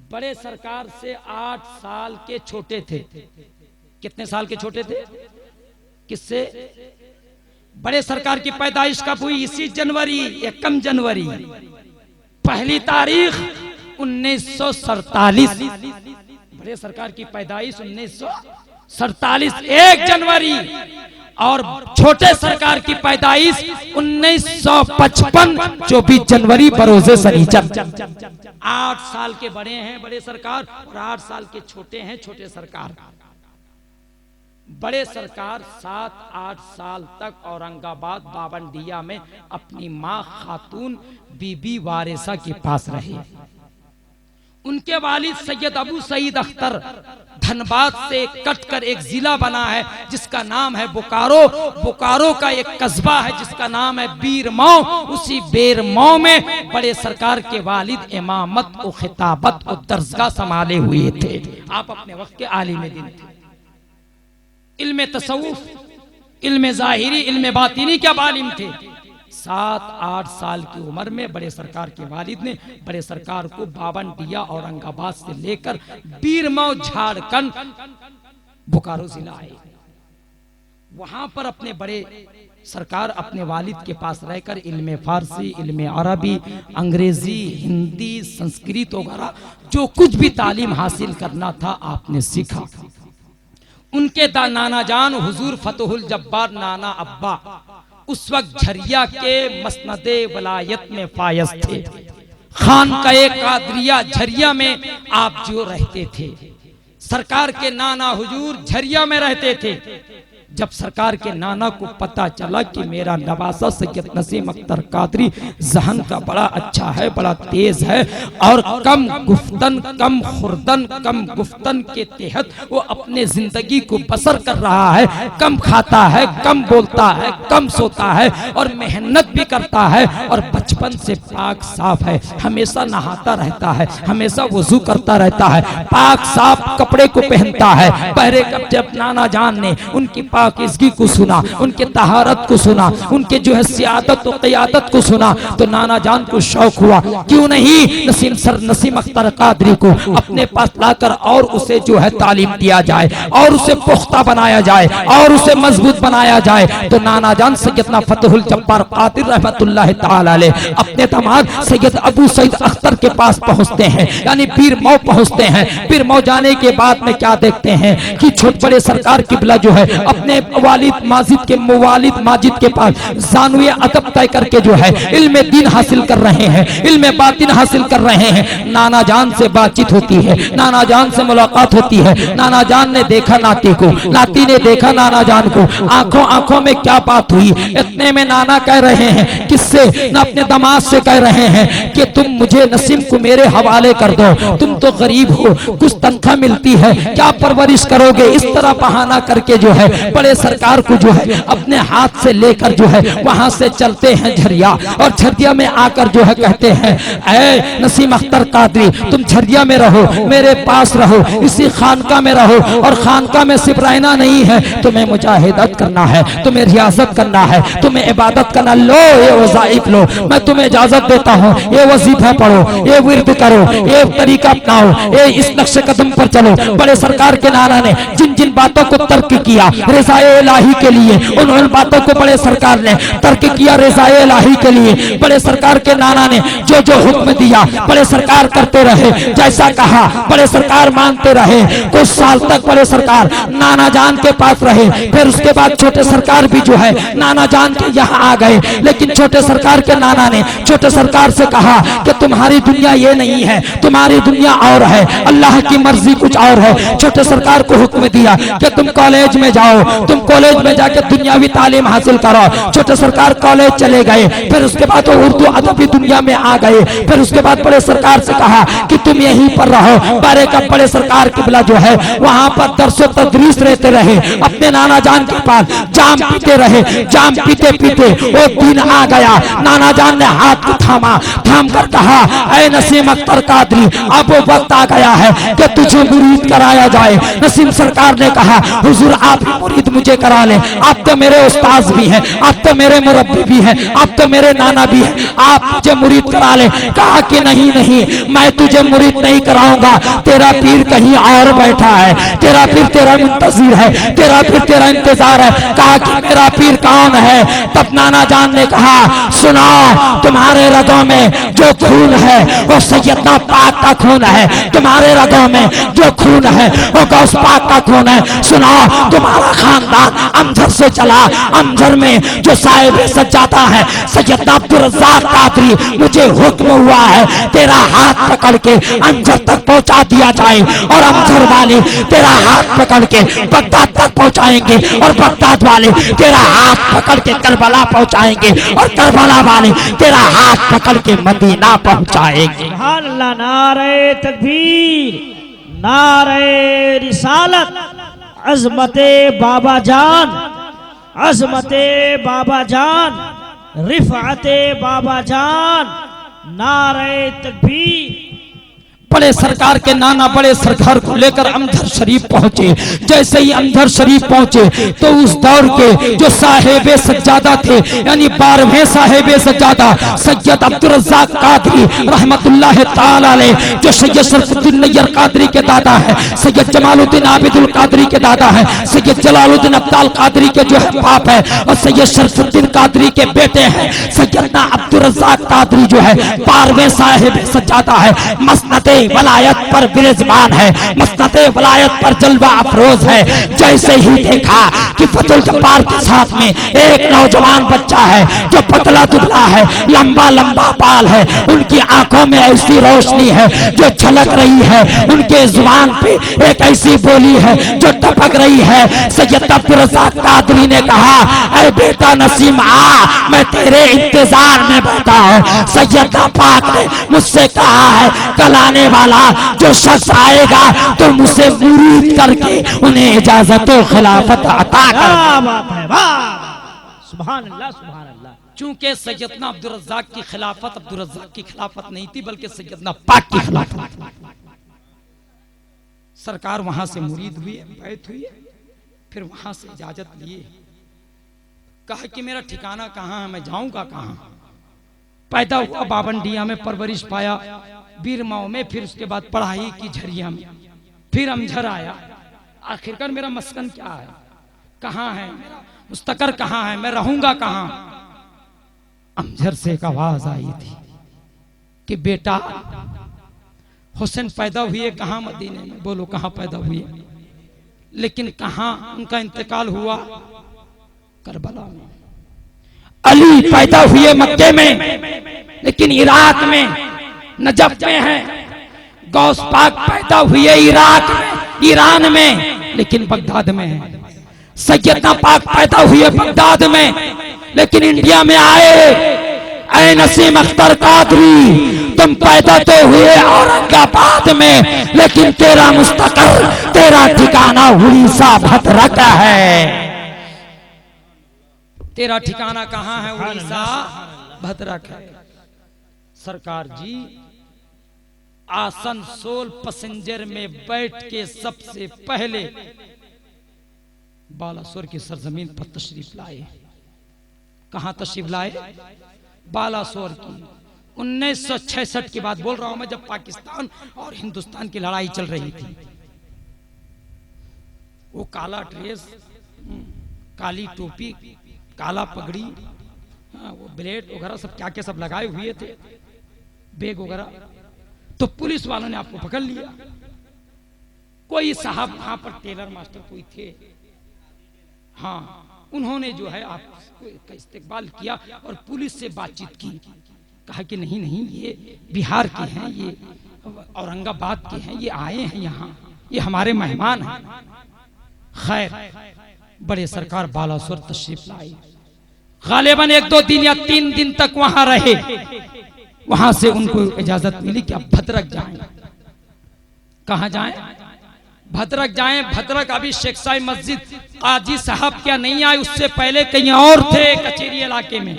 बड़े सरकार से 8 साल के छोटे थे। कितने साल के छोटे थे? किससे? बड़े सरकार की पैदाइश कब हुई? इसी जनवरी, 1 जनवरी, पहली तारीख 1947। बड़े सरकार की पैदाइश 1947 1 जनवरी, और छोटे सरकार की पैदाइश 1955 24 जनवरी बरोजे सनीचर। 8 साल के बड़े हैं बड़े सरकार और 8 साल के छोटे हैं छोटे सरकार। बड़े सरकार 7-8 साल तक औरंगाबाद 52 ढिया में अपनी मां खातून बीबी वारिसा के पास रहे। उनके वालिद सैयद अबू सईद अख्तर धनबाद से कटकर एक जिला बना है जिसका नाम है बोकारो। बोकारो का एक कस्बा है जिसका नाम है बीरमऊ। उसी बीरमऊ में बड़े सरकार के वालिद इमामत और खिताबत और दर्जगाह संभाले हुए थे। आप अपने वक्त के आलिम दिन थे। इल्मे तसव्वुफ, इल्मे ज़ाहिरी, इल्मे बातिनी के आलिम थे। 7-8 साल की उम्र में बड़े सरकार के वालिद ने बड़े सरकार को 52 ढिया औरंगाबाद से लेकर बीरमऊ झारखंड बोकारो जिला आए। वहां पर अपने बड़े सरकार अपने वालिद के पास रहकर इल्मे फारसी, इल्मे अरबी, अंग्रेजी, हिंदी, संस्कृत वगैरह जो कुछ भी तालीम हासिल करना था आपने सीखा। उनके नाना जान हुजूर फतहुल जब्बार नाना अब्बा उस वक्त झरिया के मसनदे वलायत में फायज थे। खानकाए कादरिया झरिया में आप जो रहते थे। सरकार के नाना हुजूर झरिया में रहते थे। जब सरकार के नाना को पता चला कि मेरा नवासा सैयद नसीम अख्तर कादरी जहन का बड़ा अच्छा है, बड़ा तेज है और कम गुफ्तन कम खुर्दन कम गुफ्तन के तहत वो अपने जिंदगी को बसर कर रहा है, कम खाता है, कम बोलता है, कम सोता है और मेहनत भी करता है और बचपन से पाक साफ है, हमेशा नहाता रहता है, हमेशा वजू करता रहता है, पाक साफ कपड़े को पहनता है। पहले कब जब नाना जान ने उनकी पाक पाकीज़गी को सुना, उनके तहारत को सुना, उनके जो है सियादत और क़ियादत को सुना तो नाना जान को शौक हुआ, क्यों नहीं नसीम अख्तर कादरी को अपने पास लाकर और उसे जो है तालीम दिया जाए और उसे पुख्ता बनाया जाए और उसे मजबूत बनाया जाए। तो नाना जान सैयदना फतहुल जब्बार कादिर रहमतुल्लाह ताला अलैह अपने दामाद सैयद अबू सईद अख्तर के पास पहुंचते हैं, यानी पीर मौ पहुंचते हैं। पीर मौ जाने के बाद में क्या देखते हैं कि छोटे बड़े सरकार किबला जो है अपने वालिद माजिद के पास जानुए अदब तय करके जो है इल्म दीन हासिल कर रहे हैं, इल्म बातिन हासिल कर रहे हैं। नाना जान से बातचीत होती है, नाना जान से मुलाकात होती है। नाना जान ने देखा नाती को, नाती ने देखा नाना जान को, आंखों आंखों में क्या बात हुई। इतने में नाना कह रहे हैं किससे, ना अपने दामाद से कह रहे हैं कि तुम मुझे नसीम को मेरे हवाले कर दो, तुम तो गरीब हो, कुछ तनख्वाह मिलती है, क्या परवरिश करोगे। इस तरह बहाना करके जो है बड़े सरकार को जो है अपने हाथ से लेकर जो है वहां से चलते हैं झरिया, और झरिया में आकर जो है कहते हैं ऐ नसीम अख्तर कादरी तुम झरिया में रहो, मेरे पास रहो, इसी खानका में रहो, और खानका में सिर्फ रहना नहीं है, तुम्हें मुजाहिदत करना है, तुम्हें रियाजत करना है, तुम्हें इबादत करना। लो ये वज़ाइफ लो, मैं तुम्हें इजाजत देता हूँ, ये वजीफा पढ़ो, ये विर्द करो, ये तरीका अपनाओ, ये इस नक्शे कदम पर चलो। बड़े सरकार के नाना ने जिन जिन बातों को तर्क किया रिज़ाए इलाही के लिए, उन बातों को बड़े सरकार ने तर्क किया रिज़ाए इलाही के लिए। बड़े सरकार के नाना ने जो जो हुक्म दिया बड़े सरकार करते रहे, जैसा कहा बड़े सरकार मानते रहे। कुछ साल तक बड़े सरकार नाना जान के पास रहे। फिर उसके बाद छोटे सरकार भी जो है नाना जान के यहाँ आ गए, लेकिन छोटे सरकार के नाना ने छोटे सरकार से कहा कि तुम्हारी दुनिया ये नहीं है, तुम्हारी दुनिया और है, अल्लाह की मर्जी कुछ और है। छोटे सरकार को हुक्म दिया कि तुम कॉलेज में जाओ, तुम कॉलेज में जाकर दुनियावी तालीम हासिल करो। छोटे सरकार कॉलेज चले गए, फिर उसके बाद वो उर्दू अदबी दुनिया में आ गए। फिर उसके बाद बड़े सरकार से कहा कि तुम यहीं पर रहो। बारे का बड़े सरकार किबला जो है वहां पर दरसो तदरीस रहते रहे, अपने नाना जान के पास जाम पीते रहे। जाम पीते पीते वो दिन आ गया, नाना जान ने हाथ को थामा, थाम कर कहा ऐ नसीम अख्तर कादरी अब वो वक्त आ गया है कि तुझे मुरीद कराया जाए। नसीम सरकार ने कहा हुजूर आप ही मुरीद मुझे करा ले, आप तो मेरे उस्ताद भी हैं, आप तो मेरे मुरब्बी भी हैं, आप तो मेरे नाना भी हैं, आप मुझे मुरीद करा ले। कहा कि नहीं नहीं मैं तुझे मुरीद नहीं कराऊंगा, तेरा पीर कहीं और बैठा है, तेरा पीर तेरा मुंतज़िर है, तेरा पीर तेरा इंतजार है। कहा कि मेरा पीर कौन है। तब नाना जान ने कहा सुनो, तुम्हारे रगों में जो खून है वो सैयदना पाक का खून है, तुम्हारे रगों में जो खून है वो गौस पाक का खून है। सुनो, तुम्हारा खानदान अमजर से चला, अमजर में जो साहिब सज्जादा है सैयदना अब्दुल रज़्ज़ाक़ कादरी, मुझे हुक्म हुआ है तेरा हाथ पकड़ के अमजर तक पहुंचा दिया जाए, और अमजर वाले तेरा हाथ पकड़ के बगदाद तक पहुंचाएंगे, और बगदाद वाले तेरा हाथ पकड़ के करबला पहुंचाएंगे, और करबला वाले तेरा हाथ पकड़ के मदीना पहुंचाएंगे।
सुभान अल्लाह। नारे तकबीर, नारे रिसालत, अज़मते बाबा जान, अज़मते बाबा जान, रिफ़अते बाबा जान, नारे तकबीर।
बड़े सरकार के नाना बड़े सरकार को लेकर अमजर शरीफ पहुंचे। जैसे ही अमजर शरीफ पहुंचे तो उस दौर के जो साहिब सज्जादा थे, यानी 12वें साहिब सज्जादा सैयद अब्दुल रज़्ज़ाक़ कादरी रहमतुल्लाह ताला अलैह, जो सैयद शरफुद्दीन नैयर कादरी के दादा है, सैयद जमालुद्दीन आबिदुल कादरी के दादा है, सैयद जलालुद्दीन अब्दाल कादरी के जो है बाप है, और सैयद शरफुद्दीन कादरी के बेटे हैं सैयदना अब्दुल रज़्ज़ाक़ कादरी जो है 12वें साहिब सज्जादा है। मसनदे वलायत पर बिराजमान है, मसनदे वलायत पर जलवा अफरोज है। जैसे ही देखा कि फतहुल जब्बार के साथ में एक नौजवान बच्चा है जो पतला दुबला है, लंबा लंबा बाल है, उनकी आंखों में ऐसी रोशनी है जो झलक रही है, उनके जुबान पे एक ऐसी बोली है जो टपक रही है। सैयद अब्दुल रज़्ज़ाक़ कादरी ने कहा अरे बेटा नसीम आ, मैं तेरे इंतजार में बैठा हूँ। सैयद पाक ने मुझसे कहा है कल आने वाला जो शख्स आएगा तो मुझसे मुरीद करके उन्हें इजाजत और खिलाफत अता कर।
बात है, वाह, सुभान अल्लाह, सुभान अल्लाह।
चूंकि सैयदना अब्दुल रज़्ज़ाक़ की खिलाफत अब्दुल रज़्ज़ाक़ की खिलाफत नहीं थी, बल्कि सैयदना पाक की खिलाफत। सरकार वहां से मुरीद हुई, बैत हुई,
फिर वहां से इजाजत लिए, कहा कि मेरा ठिकाना कहाँ है, मैं जाऊंगा कहाँ। पैदा हुआ बावंडिया में, परवरिश पाया बीरमाओ में, फिर उसके बाद पढ़ाई की झरिया में, फिर अमझर आया। आखिरकार मेरा मस्कन क्या है, कहाँ है मेरा मुस्तकर, कहाँ है, मैं रहूंगा कहाँ। अमझर से एक आवाज आई थी कि बेटा हुसैन पैदा हुए कहाँ, मदीने में। बोलो कहाँ पैदा हुए, लेकिन कहाँ उनका इंतकाल हुआ, करबला में।
अली पैदा हुए मक्के में, लेकिन इराक में, नजफ में है। गौस पाक पैदा हुए इराक में, ईरान में, लेकिन बगदाद में है। सैयदना पाक पैदा हुए बगदाद में, लेकिन इंडिया में आए। ऐ नसीम अख्तर कादरी, तुम पैदा तो हुए औरंगाबाद में, लेकिन तेरा मुस्तकर, तेरा ठिकाना उड़ीसा भद्रक है।
तेरा ठिकाना कहाँ है, उड़ीसा भद्रक है। सरकार जी आसनसोल पैसेंजर में बैठ के सबसे पहले बालासोर की सरजमीन पर तशरीफ लाए। कहां तशरीफ लाए, बालासोर की। 1966 की बात बोल रहा हूं मैं, जब पाकिस्तान और हिंदुस्तान की लड़ाई चल रही थी। वो काला ड्रेस, काली टोपी, काला पगड़ी, वो ब्लेड वगैरह सब क्या क्या सब लगाए हुए थे, बैग वगैरह। तो पुलिस वालों ने आपको पकड़ लिया। कोई साहब वहां पर टेलर मास्टर कोई थे, हाँ, उन्होंने जो है आपका इस्तेकबाल किया और पुलिस से बातचीत की। कहा कि नहीं नहीं, ये बिहार के हैं, ये औरंगाबाद के हैं, ये आए हैं यहाँ, ये हमारे मेहमान हैं। खैर बड़े सरकार बालासोर तशरीफ लाई। गालिबन 1-2 दिन या 3 दिन तक वहां रहे। वहां से उनको इजाजत मिली कि अब भद्रक जाएं। कहां जाएं, भद्रक जाएं। भद्रक अभी शेख साई मस्जिद काजी साहब क्या नहीं आए, उससे पहले कहीं और थे कचेरी इलाके में।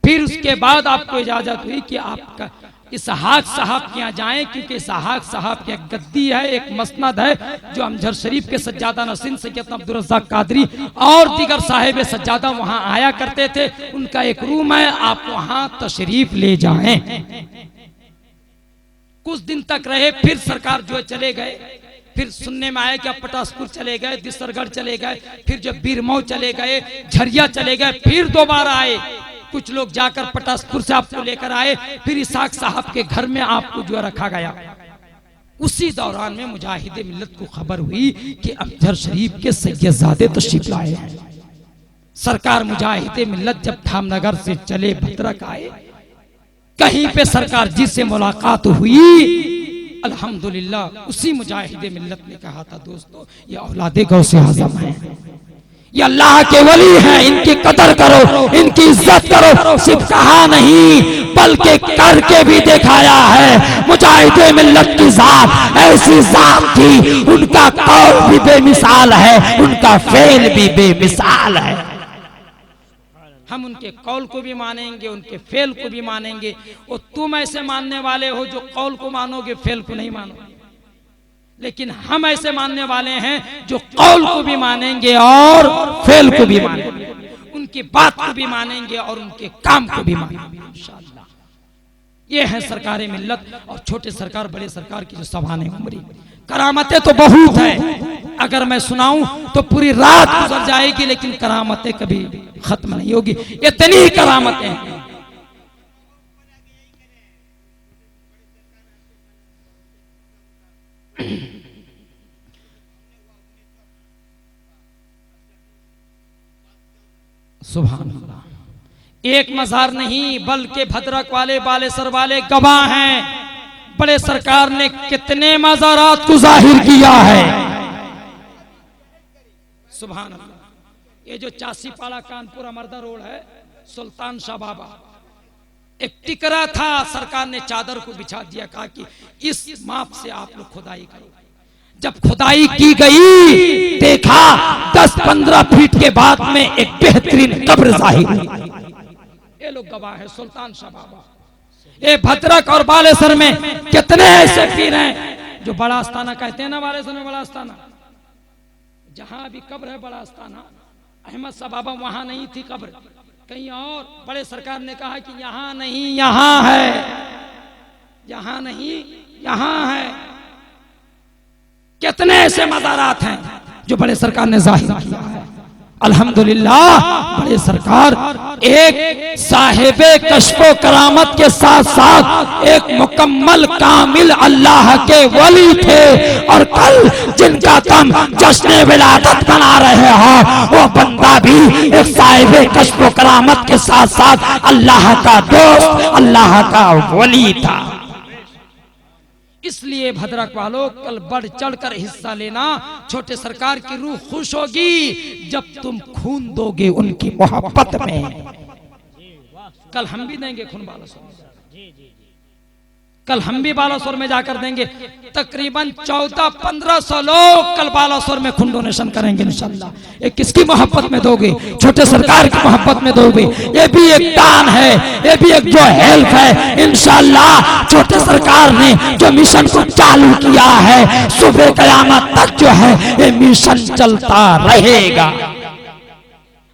फिर उसके बाद आपको इजाजत हुई कि आपका इसहाक साहब के यहाँ जाएं, क्योंकि इसहाक साहब की एक गद्दी है, एक मसनद है, जो अमजर शरीफ के सज्जादा नसीन सैयद अब्दुल रज़्ज़ाक कादरी और दीगर साहिब सज्जादा वहां आया करते थे। उनका एक रूम है, आप वहां तशरीफ ले जाएं। कुछ दिन तक रहे, फिर सरकार जो है चले गए। फिर सुनने में आया कि आप पटासपुर चले गए, दिसरगढ़ चले गए, फिर जब बीरमऊ चले गए, झरिया चले गए, फिर दोबारा आए। कुछ लोग जाकर पटासपुर से आपको लेकर आए, फिर इसहाक साहब के घर में आपको जो रखा गया। उसी दौरान में मुजाहिदे मिल्लत को खबर हुई कि अमजर शरीफ के सैयदजादे तशरीफ लाए हैं। सरकार मुजाहिदे मिल्लत जब धामनगर से चले भद्रक आए, कहीं पे सरकार जी से मुलाकात हुई। अल्हम्दुलिल्लाह उसी मुजाहिदे मिल्लत ने कहा था, दोस्तों ये औलादे गौसे आज़म हैं, ये अल्लाह के वली हैं, इनकी कदर करो, इनकी इज्जत करो। सिर्फ कहा नहीं बल्कि करके भी दिखाया है। मुजाहिदे मिल्लत की जात ऐसी जात थी, उनका कौल भी बेमिसाल है, उनका फेल भी बेमिसाल है। हम उनके कौल को भी मानेंगे, उनके फेल को भी मानेंगे। और तुम ऐसे मानने वाले हो जो कौल को मानोगे, फेल को नहीं मानोगे। लेकिन हम ऐसे मानने वाले हैं जो कौल को भी मानेंगे और फेल को भी मानेंगे, उनकी बात को भी मानेंगे और उनके काम को भी मानेंगे इंशाअल्लाह। ये है सरकार मिल्लत और छोटे सरकार बड़े सरकार की जो सभाने उमरी। करामतें तो बहुत है, अगर मैं सुनाऊं तो पूरी रात गुजर जाएगी, लेकिन करामतें कभी खत्म नहीं होगी। इतनी करामतें हैं। सुभान अल्लाह। एक मज़ार नहीं बल्कि भद्रक वाले बालेसर वाले गवाह हैं। बड़े सरकार ने कितने मज़ारात को जाहिर किया है। सुभान अल्लाह। ये जो चासीपाड़ा कानपुर अमरदा रोड है, सुल्तान शाह बाबा एक टिकरा था, सरकार ने चादर को बिछा दिया, कहा कि इस माप से आप लोग खुदाई करो। जब खुदाई की गई, देखा 10-15 फीट के बाद में एक बेहतरीन कब्र जाहिर हुई। ये लोग गवाह है, सुल्तान शाह बाबा। ये भद्रक और बालेसर में कितने ऐसे पीर हैं जो बड़ा आस्थाना कहते हैं ना, बालेसर में बड़ा आस्थाना, जहां अभी कब्र है बड़ा आस्थाना अहमद साहब बाबा, वहां नहीं थी कब्र, कहीं और। बड़े सरकार ने कहा कि यहां नहीं यहां है, यहां नहीं यहां है। कितने ऐसे मज़ारात हैं जो बड़े सरकार ने जाहिर किया है। अल्हम्दुलिल्लाह बड़े सरकार एक साहिबे कश्फो करामत के साथ साथ एक मुकम्मल कामिल अल्लाह के वली थे, और कल जिनका तुम जश्न विलादत मना रहे हो वो बंदा भी एक साहिबे कश्फो करामत के साथ साथ अल्लाह का दोस्त, अल्लाह का वली था। इसलिए भद्रक वालों कल बढ़ चढ़कर हिस्सा लेना। छोटे सरकार की रूह खुश होगी जब तुम खून दोगे उनकी मोहब्बत में। कल हम भी देंगे खून बालासोर, कल हम भी बालासोर में जाकर देंगे। तकरीबन 1400-1500 लोग कल बालासोर में खून डोनेशन करेंगे इंशाल्लाह। ये किसकी मोहब्बत में दोगे? छोटे सरकार की मोहब्बत में दोगे। ये भी एक दान है, ये भी एक जो हेल्प है। इंशाल्लाह छोटे सरकार ने जो मिशन को चालू किया है सुबह कयामत तक जो है ये मिशन चलता रहेगा।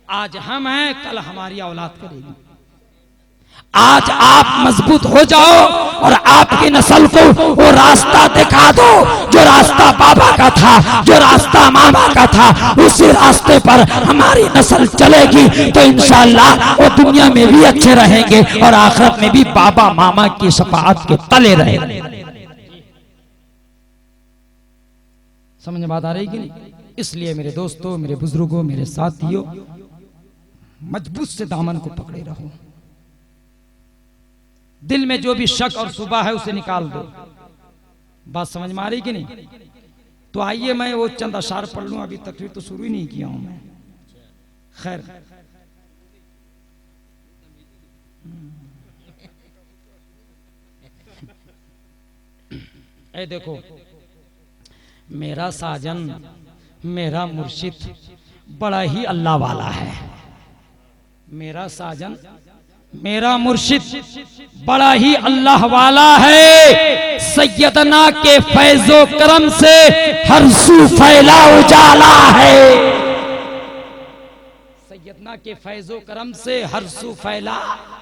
आज हम हैं, कल हमारी औलाद करेगी। आज आप मजबूत हो जाओ और आपकी नस्ल को वो रास्ता दिखा दो जो रास्ता बाबा का था, जो रास्ता मामा का था। उसी रास्ते पर हमारी नस्ल चलेगी तो इंशाअल्लाह वो दुनिया में भी अच्छे रहेंगे और आखिरत में भी बाबा मामा की शफाअत के तले रहेंगे। समझ में बात आ रही कि नहीं? इसलिए मेरे दोस्तों, मेरे बुजुर्गों, मेरे साथियों, मजबूत से दामन को पकड़े रहो। दिल में जो भी शक और शुबा है उसे निकाल दो। बात समझ में आ रही कि नहीं? तो आइए मैं वो चंद अशार पढ़ लूं। अभी तकरीर तो शुरू ही नहीं किया हूं मैं। खैर, ए देखो, मेरा साजन, मेरा मुर्शिद बड़ा ही अल्लाह वाला है। मेरा साजन, मेरा मुर्शिद बड़ा ही अल्लाह वाला है। सैयदना के फैजो करम से हर सू फैला उजाला है। सैयदना के फैजो करम से हर सू फैला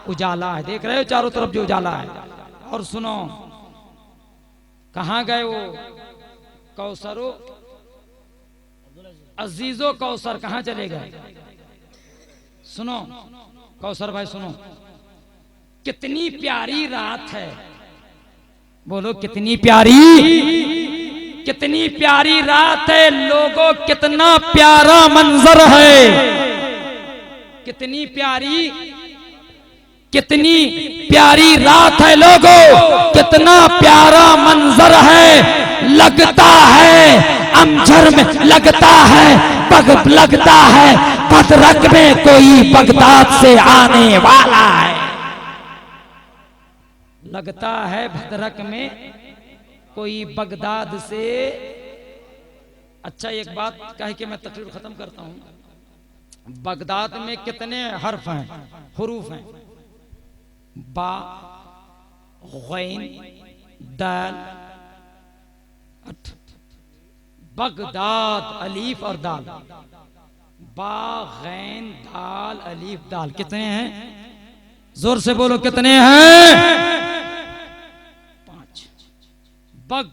उजाला है। देख रहे हो चारों तरफ जो उजाला है। और सुनो, कहां गए वो कौसरो अजीजो कौसर, कहां चले गए? सुनो कौसर भाई, सुनो, कितनी प्यारी रात है। बोलो कितनी प्यारी, कितनी प्यारी रात है लोगों, कितना प्यारा मंजर है। कितनी प्यारी, कितनी प्यारी रात है लोगों, कितना प्यारा मंजर है। लगता है अमझर में, लगता है पग, लगता है भद्रक में कोई बगदाद से आने वाला है। लगता है भद्रक में कोई बगदाद से। अच्छा, एक बात कह के मैं तकरीर खत्म करता हूं। बगदाद में कितने हर्फ हैं, हुरूफ हैं? बा, गैन, दाल, बगदाद अलीफ और दाल। बा, गैन, दाल, अलीफ, दाल। कितने हैं? जोर से बोलो कितने हैं? 5। बग,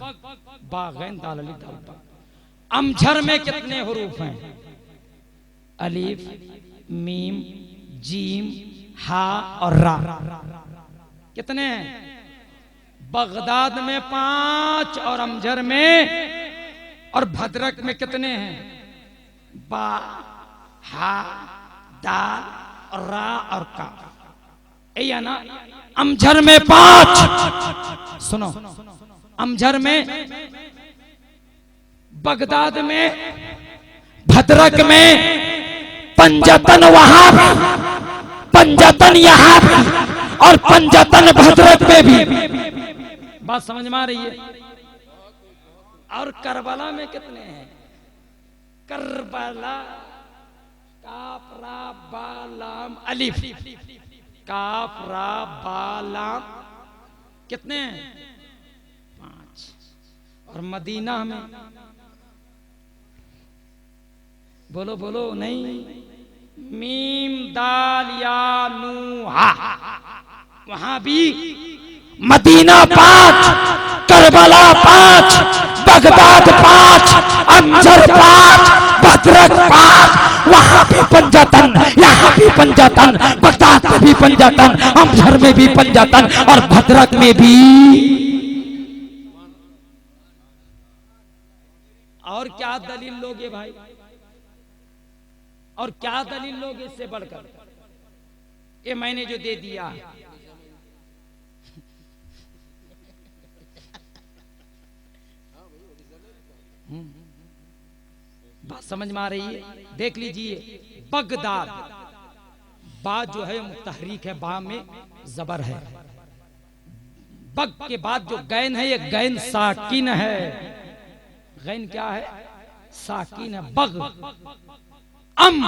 बा, गैन, दाल, अलीफ, दाल, बग। अमझर में कितने हुरूफ हैं? अलीफ, मीम, जीम, हा और रा। कितने हैं? बगदाद में 5 और अमझर में और भद्रक में कितने हैं? बा, हा, दाल, रा और का। या ना, अमझर में 5। सुनो, अमझर में, बगदाद में, भद्रक में, पंजतन वहां भी, पंजतन यहां भी और पंजतन भद्रक में भी। बात समझ में आ रही है? और करबला में कितने हैं? करबला, काफ, रा, बा, लाम, अलिफ, काफ, रा, बा, लाम। कितने हैं? 5। और मदीना में बोलो बोलो नहीं, मीम दाल या नू हा। वहां भी
Medina 5, Karbala 5, Baghdad 5, Anjar 5, Bhadrak 5, वहां भी पंजातन, यहाँ भी पंजातन, बगदाद में भी पंजातन, अंजर में भी पंजातन और भद्रक में भी।
और क्या दलील लोगे भाई, और क्या दलील लोगे इससे बढ़कर? ये मैंने जो दे दिया, बात समझ में आ रही है? देख लीजिए, बगदाद, बा जो है मुतहरीक है, बा में जबर है। बग के बाद जो गैन है, ये गैन साकिन है। गैन क्या है? साकिन है। बग, अम,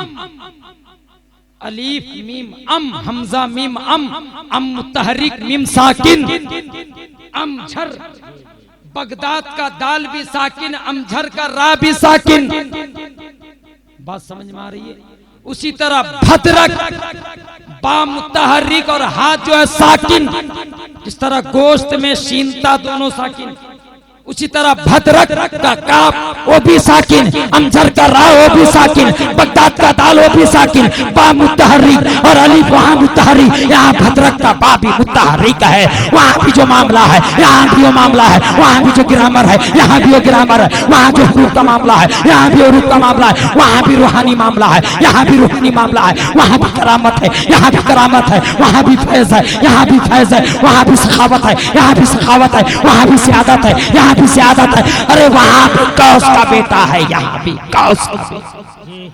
अलीफ मीम अम, हमजा मीम अम मुतहरिक मीम साकिन, अमझर। बगदाद का दाल भी साकिन, अमझर का रा भी साकिन। बात समझ में आ रही है? उसी तरह भद्रक, बा मुतहरिक और हाथ जो है साकिन। जिस तरह गोश्त में शीनता दोनों साकिन, उसी तरह भद्रक का काफ वो भी साकिन, अंजर का रा वो भी साकिन, बगदाद का दाल वो भी साकिन, बा मुतहर्रिक और अलीफ वहां मुतहर्रिक। यहाँ भद्रक का बा भी मुतहर्रिक है। वहां भी जो मामला है यहाँ भी वो मामला है, वहां भी जो ग्रामर है यहाँ भी वो ग्रामर है, वहां जो हरूफ का मामला है यहाँ भी हरूफ का मामला है, वहां भी रूहानी मामला है यहाँ भी रूहानी मामला है, वहां भी करामत है यहाँ भी करामत है, वहां भी फैज है यहाँ भी फैज है, वहां भी सखावत है यहाँ भी सखावत है, वहां भी सियादत है यहाँ भी सियादत है। अरे वहां भी कौस का बेटा है यहाँ भी कौस का बेटा।
जी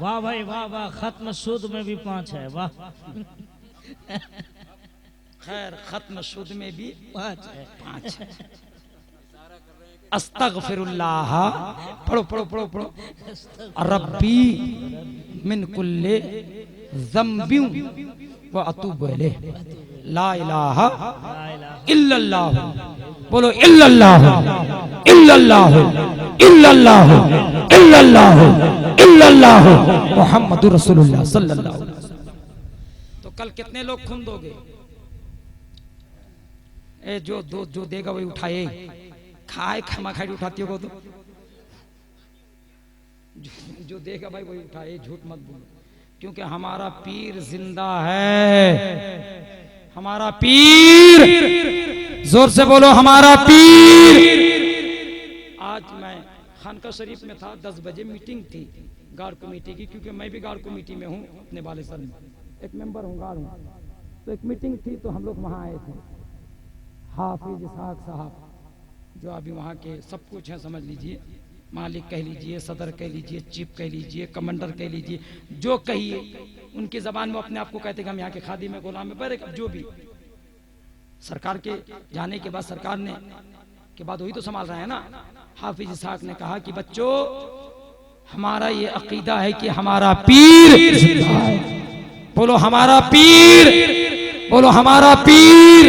वाह भाई वाह वाह, खत्म सूद में भी 5 है, वाह।
खैर खत्म शुद्ध में भी
5 है।
5 है। अस्तगफिरुल्लाह, पढ़ो पढ़ो पढ़ो पढ़ो। रब्बी मिन कुल्ले ज़म्बि व अतूबु इलैह, ला इलाहा इल्लल्लाह। बोलो इल्लल्लाह इल्लल्लाह इल्लल्लाह इल्लल्लाह इल्लल्लाह मुहम्मदुर रसूलुल्लाह सल्लल्लाहु अलैहि वसल्लम। तो कल कितने लोग खून दोगे? ए जो देगा वही उठाए, खाए खमा खाई उठाती होगा तो जो देगा भाई वही उठाए, झूठ मत बोलो। क्योंकि हमारा पीर जिंदा है, हमारा पीर, जोर से बोलो हमारा पीर। आज मैं खानका शरीफ में था, 10 बजे मीटिंग थी गार्ड कमेटी की, क्योंकि मैं भी गार्ड कमेटी में हूँ अपने वाले साल में, एक मेंबर हूँ, गार्ड हूँ। तो एक मीटिंग थी तो हम लोग वहाँ आए थे। हाफिज इसहाक साहब जो अभी वहाँ के सब कुछ हैं, समझ लीजिए, मालिक कह लीजिए, सदर कह लीजिए, चीफ कह लीजिए, कमांडर कह लीजिए, जो कहिए उनकी जबान में अपने आप को कहते कि हम यहाँ के खादी में गुलाम में बैरे। जो भी सरकार के जाने के बाद, सरकार ने के बाद वही तो संभाल रहे हैं ना। हाफिज इसहाक ने कहा कि बच्चों, हमारा ये अकीदा है कि हमारा पीर जिंदा है। बोलो हमारा पीर, बोलो हमारा पीर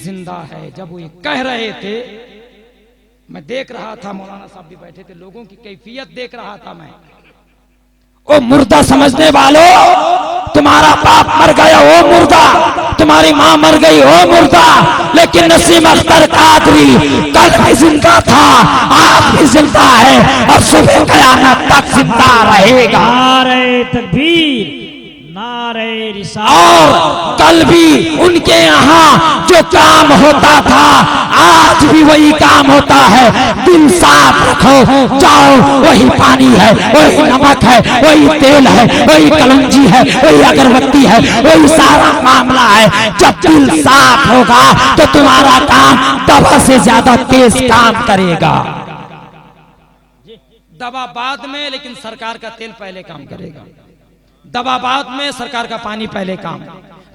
जिंदा है। जब वो ये कह रहे थे, मैं देख रहा था, मौलाना साहब भी बैठे थे, लोगों की कैफियत देख रहा था मैं।
ओ मुर्दा समझने वालों, तुम्हारा बाप मर गया ओ मुर्दा, तुम्हारी माँ मर गई ओ मुर्दा, लेकिन नसीम अख्तर कादरी कल भी जिंदा था, आज भी जिंदा है और सुबह कयामत तक जिंदा रहेगा।
नारे तकबीर, नारे रिसालत।
और कल भी उनके यहाँ जो काम होता था आज भी वही काम होता है। दिल साफ रखो, जाओ, वही पानी है, वही नमक है, वही तेल है, वही कलंजी है, वही अगरबत्ती है, वही सारा मामला है। जब दिल साफ होगा तो तुम्हारा काम दवा से ज्यादा तेज काम करेगा।
दवा बाद में, लेकिन सरकार का तेल पहले काम करेगा। दवा बाद में, सरकार का पानी पहले काम।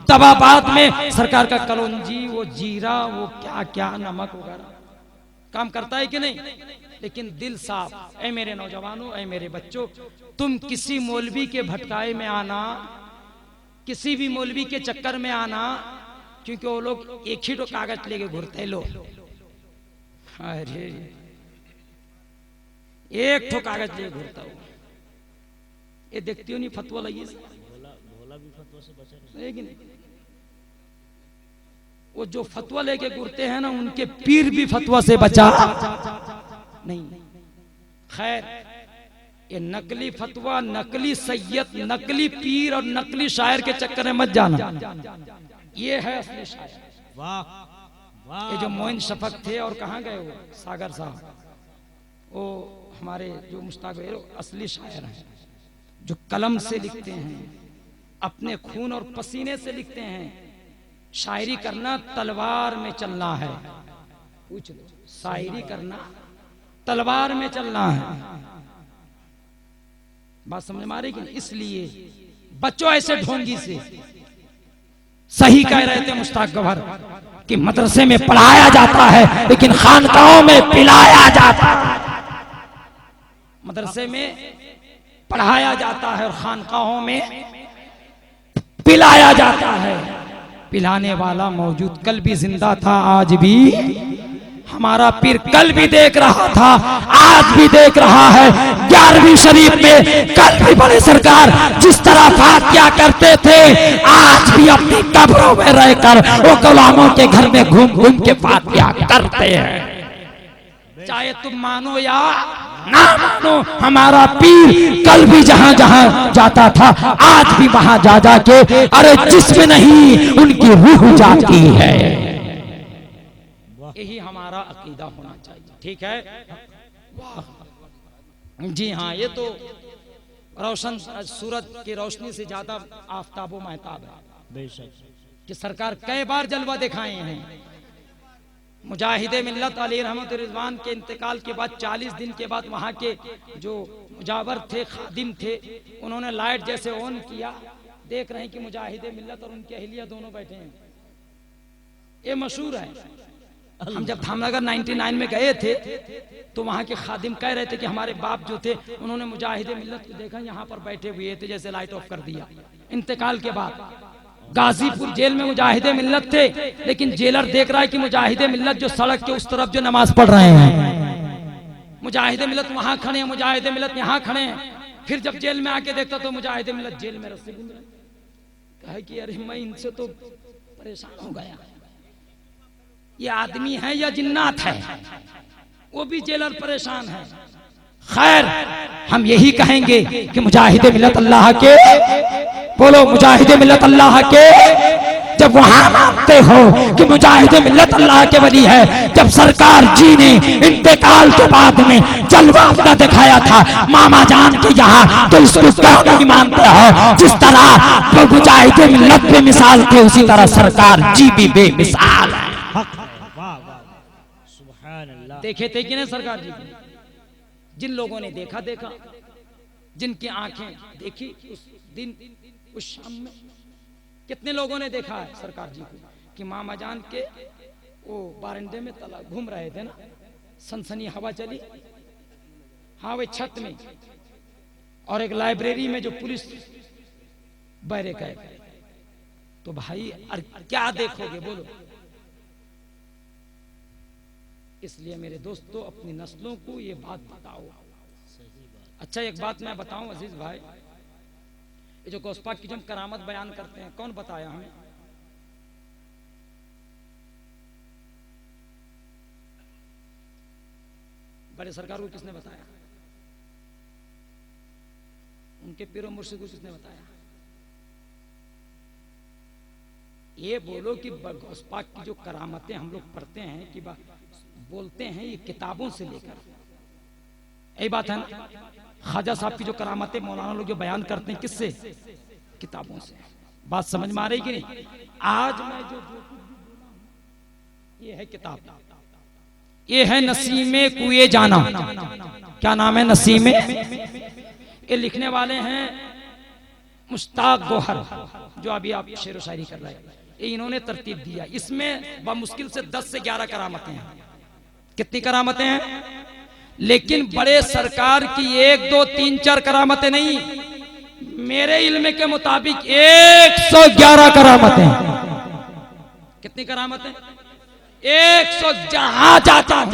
दवा बाद में, सरकार का कलौंजी, वो जीरा, वो क्या क्या नमक वगैरह काम करता है कि नहीं। लेकिन दिल साफ। ऐ मेरे नौजवानों, ऐ मेरे बच्चों, तुम किसी मौलवी के भटकाए में आना, किसी भी मौलवी के चक्कर में आना, क्योंकि वो लोग एक ही तो कागज लेके घूरते लो। अरे एक ठो कागज लेके घूरता हो, ये देखती हो नहीं फतवा लगी से है कि नहीं? वो जो फतवा लेके घूरते हैं ना, उनके पीर भी फतवा से बचा नहीं। खैर, ये नकली फतवा, नकली सैयद, नकली पीर और नकली शायर के चक्कर में मत जाना। ये है असली शायर।
वाह वाह।
ये जो मोइन शफक थे और कहाँ गए वो सागर साहब, वो हमारे जो मुश्ताक भाई असली शायर हैं, जो कलम से लिखते हैं, अपने खून और पसीने से लिखते हैं। शायरी करना तलवार में चलना है। पूछ लो, शायरी करना तलवार में चलना है। बात समझ में आ रही कि नहीं? इसलिए बच्चों ऐसे ढोंगी से। सही कह रहे थे मुश्ताक गौहर कि मदरसे में पढ़ाया जाता है लेकिन खानकाहों में पिलाया जाता है। मदरसे में पढ़ाया जाता है और खानकाहों में पिलाया जाता है। पिलाने वाला मौजूद कल भी जिंदा था, आज भी हमारा पीर कल भी देख रहा था, आज भी देख रहा है। 11वीं शरीफ में कल भी बड़े सरकार जिस तरह फातिहा करते थे, आज भी अपनी कब्रों में रहकर वो गुलामों के घर में घूम घूम के फातिहा करते हैं। चाहे तुम मानो या ना मानो, हमारा पीर कल भी जहां जहां जाता था, आज भी वहां जा जाके अरे जिस्म नहीं उनकी रूह जाती है। यही हमारा अकीदा होना चाहिए। ठीक है? वाह जी हाँ, ये तो रोशन सूरज की रोशनी से ज्यादा आफताबो महताब है
बेशक
कि सरकार कई बार जलवा दिखाए हैं। मुजाहिदे मिल्लत अली रहमत रिजवान के इंतकाल के बाद 40 दिन के बाद वहाँ के जो मुजावर थे, खादिम थे, उन्होंने लाइट जैसे ऑन किया, देख रहे हैं कि मुजाहिदे मिल्लत और उनकी अहलिया दोनों बैठे हैं। ये मशहूर है। हम जब धामनगर 99 में गए थे तो वहाँ के खादिम कह रहे थे कि हमारे बाप जो थे उन्होंने मुजाहिदे मिल्लत को देखा यहाँ पर बैठे हुए थे, जैसे लाइट ऑफ कर दिया। इंतकाल के बाद गाजीपुर जेल में मुजाहिदे मिल्लत थे, लेकिन जेलर देख रहा है कि मुजाहिदे मिल्लत जो सड़क के उस तरफ जो नमाज पढ़ रहे हैं, मुजाहिदे मिल्लत वहां खड़े हैं, मुजाहिदे मिल्लत यहाँ खड़े हैं। फिर जब जेल में आके देखता तो मुजाहिदे मिल्लत जेल में रस्सी घूम रहे। कहे कि अरे मैं इनसे तो परेशान हो गया, ये आदमी है या जिन्नात है? वो भी जेलर परेशान है। खैर, हम यही कहेंगे कि मुजाहिदे मिल्लत अल्लाह के, बोलो मुजाहिदे मिल्लत अल्लाह के, जब वहां मानते हो कि मुजाहिदे मिल्लत अल्लाह के वली है, जब सरकार जी ने इंतकाल के बाद में जलवा अपना दिखाया था मामा जान के यहाँ, तो इसको क्यों नहीं मानते हो? जिस तरह वो मुजाहिदे मिल्लत बेमिसाल थे, उसी तरह सरकार जी भी बेमिसाल है। देखे थे कि नहीं सरकार जी? जिन लोगों ने देखा देखा, जिनकी आंखें देखी उस दिन, उस शाम में कितने लोगों ने देखा है सरकार जी को कि मामा जान के वो बारंडे में तला घूम रहे थे ना, सनसनी हवा चली, हाँ वे छत में, और एक लाइब्रेरी में जो पुलिस बैरक है। तो भाई क्या देखोगे बोलो? इसलिए मेरे दोस्तों, अपनी नस्लों को ये बात बताओ। अच्छा, एक बात मैं बताऊं अजीज भाई, ये जो गौस पाक की जो हम करामत बयान करते हैं, कौन बताया हमें? बड़े सरकार को किसने बताया? उनके पीरो मुर्शिद को किसने बताया? ये बोलो कि गौस पाक की जो करामतें हम लोग पढ़ते हैं कि बोलते हैं, ये किताबों से लेकर, यही बात है ना? ख्वाजा साहब की जो करामतें मौलाना लोग जो बयान करते हैं, किससे? किताबों से। बात समझ में आ रही कि नहीं? आज मैं जो ये है किताब, ये है नसीमे कुए जाना। क्या नाम है? नसीमे। ये लिखने वाले हैं मुश्ताक गौहर, जो अभी आप शेर व शायरी कर रहे हैं। ये इन्होंने तरतीब दिया। इसमें बमुश्किल से 10 से 11 करामतें हैं। कितनी करामतें हैं? लेकिन बड़े सरकार की 1, 2, 3, 4 करामतें नहीं, मेरे इल्म के मुताबिक 111 करामतें। कितनी करामतें? 100। जहां जाता हूं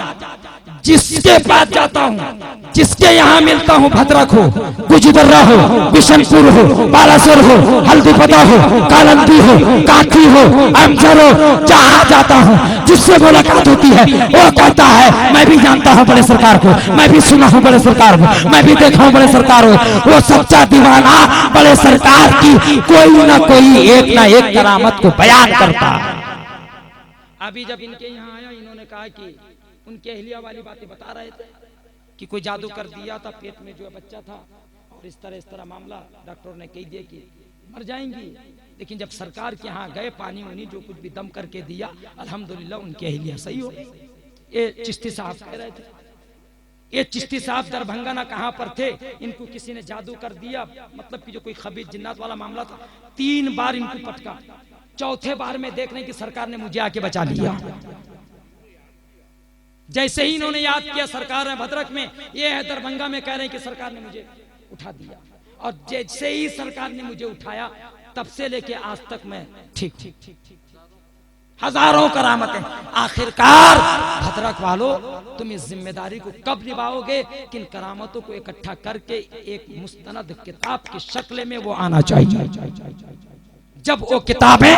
जिसके पास जाता हूँ, जिसके यहाँ मिलता हूँ, भद्रक हो, गुजदर्रा हो, बिशनपुर हो, बालासोर हो, हल्दीपता हो, कालंदी हो, काठी हो, अमजर हो, जहाँ जाता हूँ जिससे मुलाकात होती है वो कहता है मैं भी जानता हूँ बड़े सरकार को, मैं भी सुना हूँ बड़े सरकार को, मैं भी देखा हूँ बड़े सरकार को। वो सच्चा दीवाना बड़े सरकार की कोई ना कोई एक ना एक करामत को बयान करता है। अभी जब इनके यहाँ आया, इन्होंने कहा कि उनके अहलिया वाली बातें बता रहे थे कि कोई जादू कर दिया था, पेट में जो है बच्चा था और इस तरह मामला, डॉक्टर ने कह दिया कि मर जाएंगी। लेकिन जब सरकार के यहाँ गए, पानी उन्हीं जो कुछ भी दम करके दिया, अल्हम्दुलिल्लाह उनके अहलिया सही हो। ये चिश्ती साहब कह रहे थे, ये चिश्ती साहब दरभंगा ना कहाँ पर थे, इनको किसी ने जादू कर दिया, मतलब कि जो कोई खबीज जिन्नात वाला मामला था। 3 बार इनको पटका, चौथे बार में देख रहे कि सरकार ने मुझे आके बचा लिया। जैसे ही इन्होंने याद किया सरकार है भद्रक में, ये है दरभंगा में, कह रहे हैं कि सरकार ने मुझे उठा दिया। और जैसे ही सरकार ने मुझे उठाया, तब से लेके आज तक मैं ठीक ठीक ठीक ठीक हजारों करामतें। आखिरकार भद्रक वालों, तुम इस जिम्मेदारी को कब निभाओगे कि इन करामतों को इकट्ठा करके एक मुस्तनद किताब की शक्ल में वो आना चाहिए। जब वो किताबें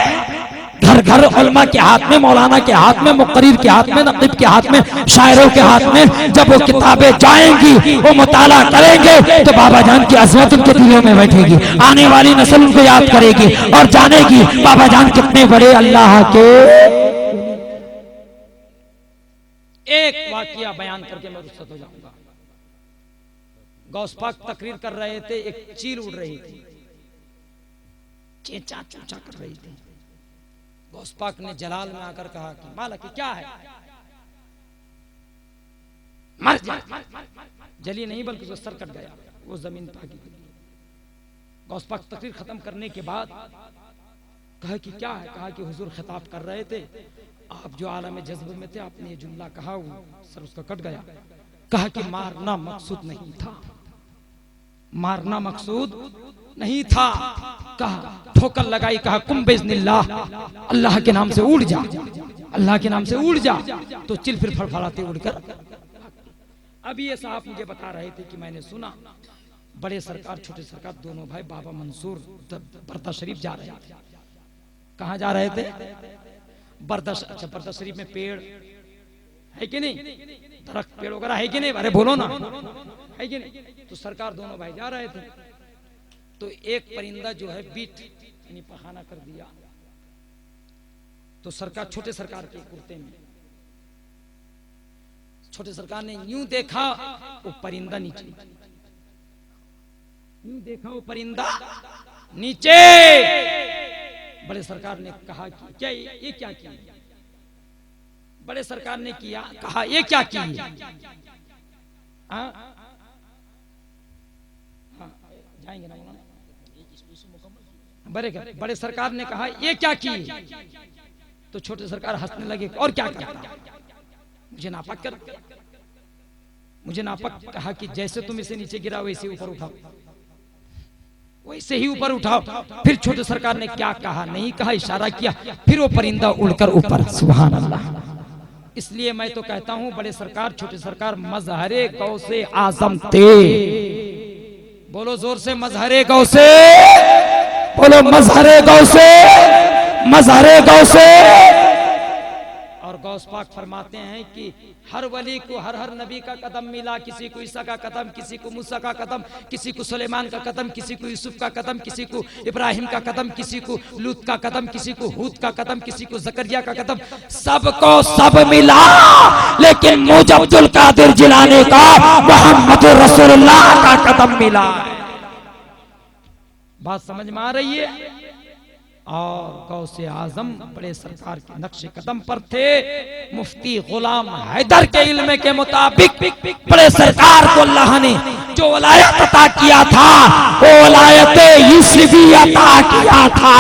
घर घर उलमा के हाथ में, मौलाना के हाथ में, मुकर्रिर के हाथ में, नकीब के हाथ में, शायरों के हाथ में, जब वो किताबें जाएंगी, वो मुताला करेंगे तो बाबा जान की अज़मत उनके दिलों में बैठेगी। आने वाली नस्ल उनको याद करेगी और जानेगी बाबा जान कितने बड़े अल्लाह के। एक वाकया बयान करके मैं रुखसत हो जाऊंगा। गौस पाक तकरीर कर रहे थे, एक चील उड़ रही थी, चेचा चूचा कर रही थी। गौस पाक ने जलाल में आकर कहा कि माला की क्या है, मर जा। जली नहीं बल्कि उसका सर कट गया, वो जमीन भागी। गौस पाक तकरीर खत्म करने के बाद कहा कि क्या है, कहा कि हुजूर खिताब कर रहे थे, आप जो आलम जज्ब में थे, आपने ये जुमला कहा, सर उसका कट गया। कहा कि मारना मकसूद नहीं था, मारना मकसूद नहीं था। कहा, ठोकर लगाई, कहा कुम बिज़निल्लाह, अल्लाह के नाम से उड़ जा, अल्लाह के नाम से उड़ जा। तो चिल फिर फड़फड़ाते उड़कर। अभी ये साहब मुझे बता रहे थे कि मैंने सुना बड़े सरकार छोटे सरकार दोनों भाई बाबा मंसूर बरदा शरीफ जा रहे थे। कहाँ जा रहे थे? बरदा। अच्छा, बरदा शरीफ में पेड़ है कि नहीं, दरख्त पेड़ वगैरह है कि नहीं? अरे बोलो ना, है कि नहीं? तो सरकार दोनों भाई जा रहे थे, तो एक परिंदा जो है बीट यानी पखाना कर दिया। तो सरकार, छोटे सरकार के कुर्ते में, छोटे सरकार ने यूं देखा वो परिंदा नीचे, यूं देखा वो परिंदा नीचे। बड़े सरकार ने कहा कि क्या ये क्या किया? बड़े सरकार ने किया, कहा ये क्या किया? जाएंगे ना बड़े सरकार ने कहा ये क्या किया? तो छोटे सरकार हंसने लगे, और क्या किया? मुझे नापाक कर, मुझे नापाक। कहा कि जैसे तुम इसे नीचे गिरा वैसे ऊपर उठाओ, वैसे ही ऊपर उठाओ। फिर छोटे सरकार ने क्या कहा? नहीं कहा, इशारा किया, फिर वो परिंदा उड़कर ऊपर। सुभान अल्लाह। इसलिए मैं तो कहता हूं बड़े सरकार छोटे सरकार मजहरे गौसे आजम थे। बोलो जोर से, मजहरे गौसे, बोलो मजहरे गौसे, मजहरे गौसे। और गौस पाक फरमाते हैं कि हर वली को हर हर नबी का कदम मिला, किसी को ईसा का कदम, किसी को मूसा का कदम, किसी को सुलेमान का कदम, किसी को यूसुफ का कदम, किसी को इब्राहिम का कदम, किसी को लूत का कदम, किसी को हूद का कदम, किसी को जकरिया का कदम। सबको सब मिला, लेकिन मुझे अब्दुल कादिर जिलानी का मोहम्मद रसूलुल्लाह का कदम मिला। बात समझ में आ रही है? और गौसे आजम बड़े सरकार के नक्शे कदम पर थे। मुफ्ती गुलाम हैदर के इल्म के मुताबिक बड़े सरकार को अल्लाह ने जो वलायत अता किया था, वो वलायत यूसुफी अता किया था।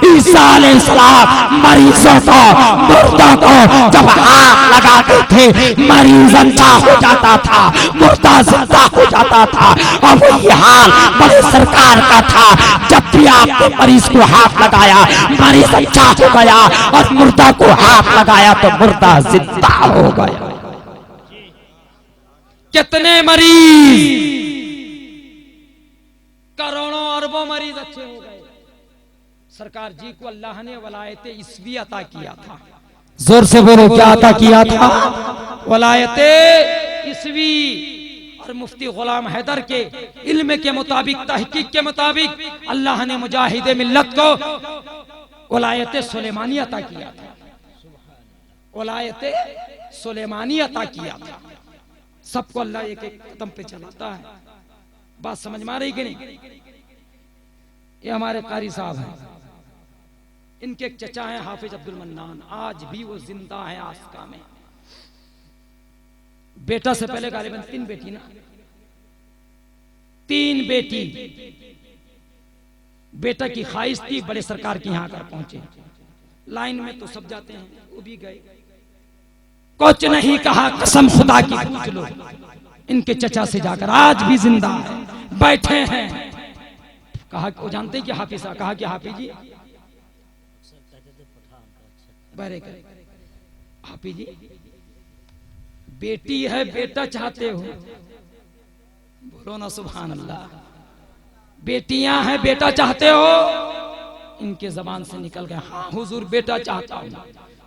ईसा अलैहिस्सलाम मरीजों को, मुर्दा को जब हाथ लगाते थे, मरीज अंधा हो जाता था, मुर्दा जिंदा हो जाता था। और वही हाल बड़े सरकार का था। जब भी आपने मरीज को हाथ लगाया, मरीज अच्छा हो गया, और मुर्दा को हाथ लगाया तो मुर्दा जिंदा हो गया। कितने मरीज, करोड़ों अरबों मरीज अच्छे हो गए। सरकार जी को अल्लाह ने वलायत इसवी अता किया था।
जोर से बोलो, क्या अता किया था?
वलायत इसवी। और मुफ्ती गुलाम हैदर के इल्म के मुताबिक, तहकीक के मुताबिक अल्लाह ने मुजाहिदे मिल्लत को वलायत सुलेमानी अता किया था। वलायत सुलेमानी अता किया था। सबको अल्लाह एक एक कदम पे चलाता है। बात समझ में आ रही कि नहीं? ये हमारे कारी साहब हैं, इनके एक चचा हैं हाफिज अब्दुल मन्नान, आज भी वो जिंदा है आस्का में। बेटा से पहले गालिबन 3 बेटी ना, 3 बेटी। बेटा की ख्वाहिश थी बड़े सरकार के यहां आकर पहुंचे। लाइन में तो सब जाते हैं, वो भी गए। कुछ नहीं कहा, कसम खुदा की पूछ लो। इनके चचा से जाकर आज भी जिंदा है, बैठे हैं। कहा, वो जानते हैं कि हाफिज साहब, कहा कि हाफिज जी, बरे करे हाफिज जी, बेटी है बेटा चाहते हो? बोलो ना सुभान अल्लाह। बेटियां हैं बेटा चाहते हो? इनके जबान से निकल गया, हाँ हुजूर बेटा चाहता हूं।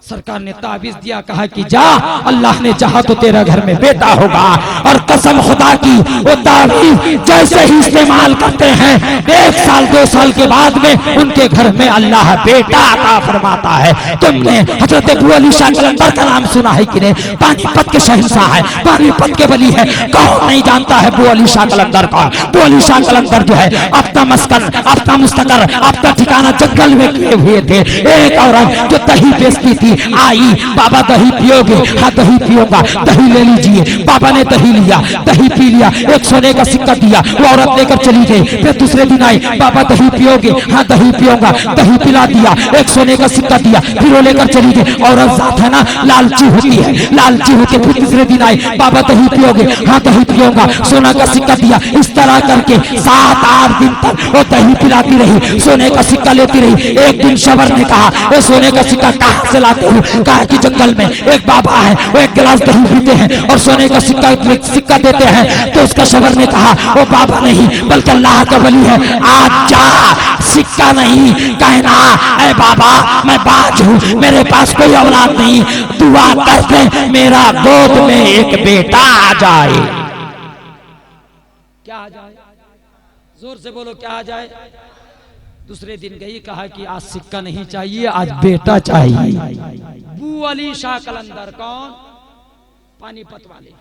सरकार ने ताबीज दिया, कहा कि जा, अल्लाह ने चाहा तो तेरा घर में बेटा होगा। और कसम खुदा की वो ताबीज जैसे ही इस्तेमाल करते हैं, 1 साल 2 साल के बाद में उनके घर में अल्लाह बेटा अता फरमाता है। तुमने हजरत अबू अली शाह कलंदर का नाम सुना है कि नहीं? पानीपत के शहंशाह है, पानीपत के वली है। कौन नहीं जानता है अबू अली शाह कलंदर का? अबू अली शाह कलंदर जो है अपना मस्कन, अपना मुस्तकर, अपना ठिकाना जंगल में किए हुए थे। एक औरत जो दही बेचती थी आई, बाबा दही पियोगे? हाँ दही पियोगा। दही ले लीजिए। बाबा ने दही लिया, दही पी लिया, एक सोने का सिक्का दिया, वो औरत लेकर चली गई। फिर दूसरे दिन आई, बाबा दही पियोगे? हाँ दही पियोगा। दही पिला दिया, एक सोने का सिक्का दिया, फिर वो लेकर चली गई। औरत जात है ना, लालची होती है, लालची होकर फिर तीसरे दिन आई, बाबा दही पियोगे? हाँ दही पियोगा। सोना का सिक्का दिया। इस तरह करके 7-8 दिन तक वो दही पिलाती रही, सोने का सिक्का लेती रही। एक दिन शबर ने कहा, वो सोने का सिक्का कहां से लाते हो? कहा कि जंगल में एक बाबा है, वो एक गिलास दही पीते हैं और सोने का सिक्का देते हैं। तो उसका शबर ने कहा, वो बाबा नहीं बल्कि अल्लाह का वली है। आज जा, सिक्का नहीं, कहना ऐ बाबा मैं बाज हूं, मेरे पास कोई औलाद नहीं, दुआ कर दे मेरा गोद में एक बेटा आ जाए। क्या आ जाए? जोर से बोलो, क्या आ जाए? दूसरे दिन गई, कहा कि आज सिक्का नहीं चाहिए, आज बेटा चाहिए। अबू अली शाह कलंदर कौन? पानीपत वाले।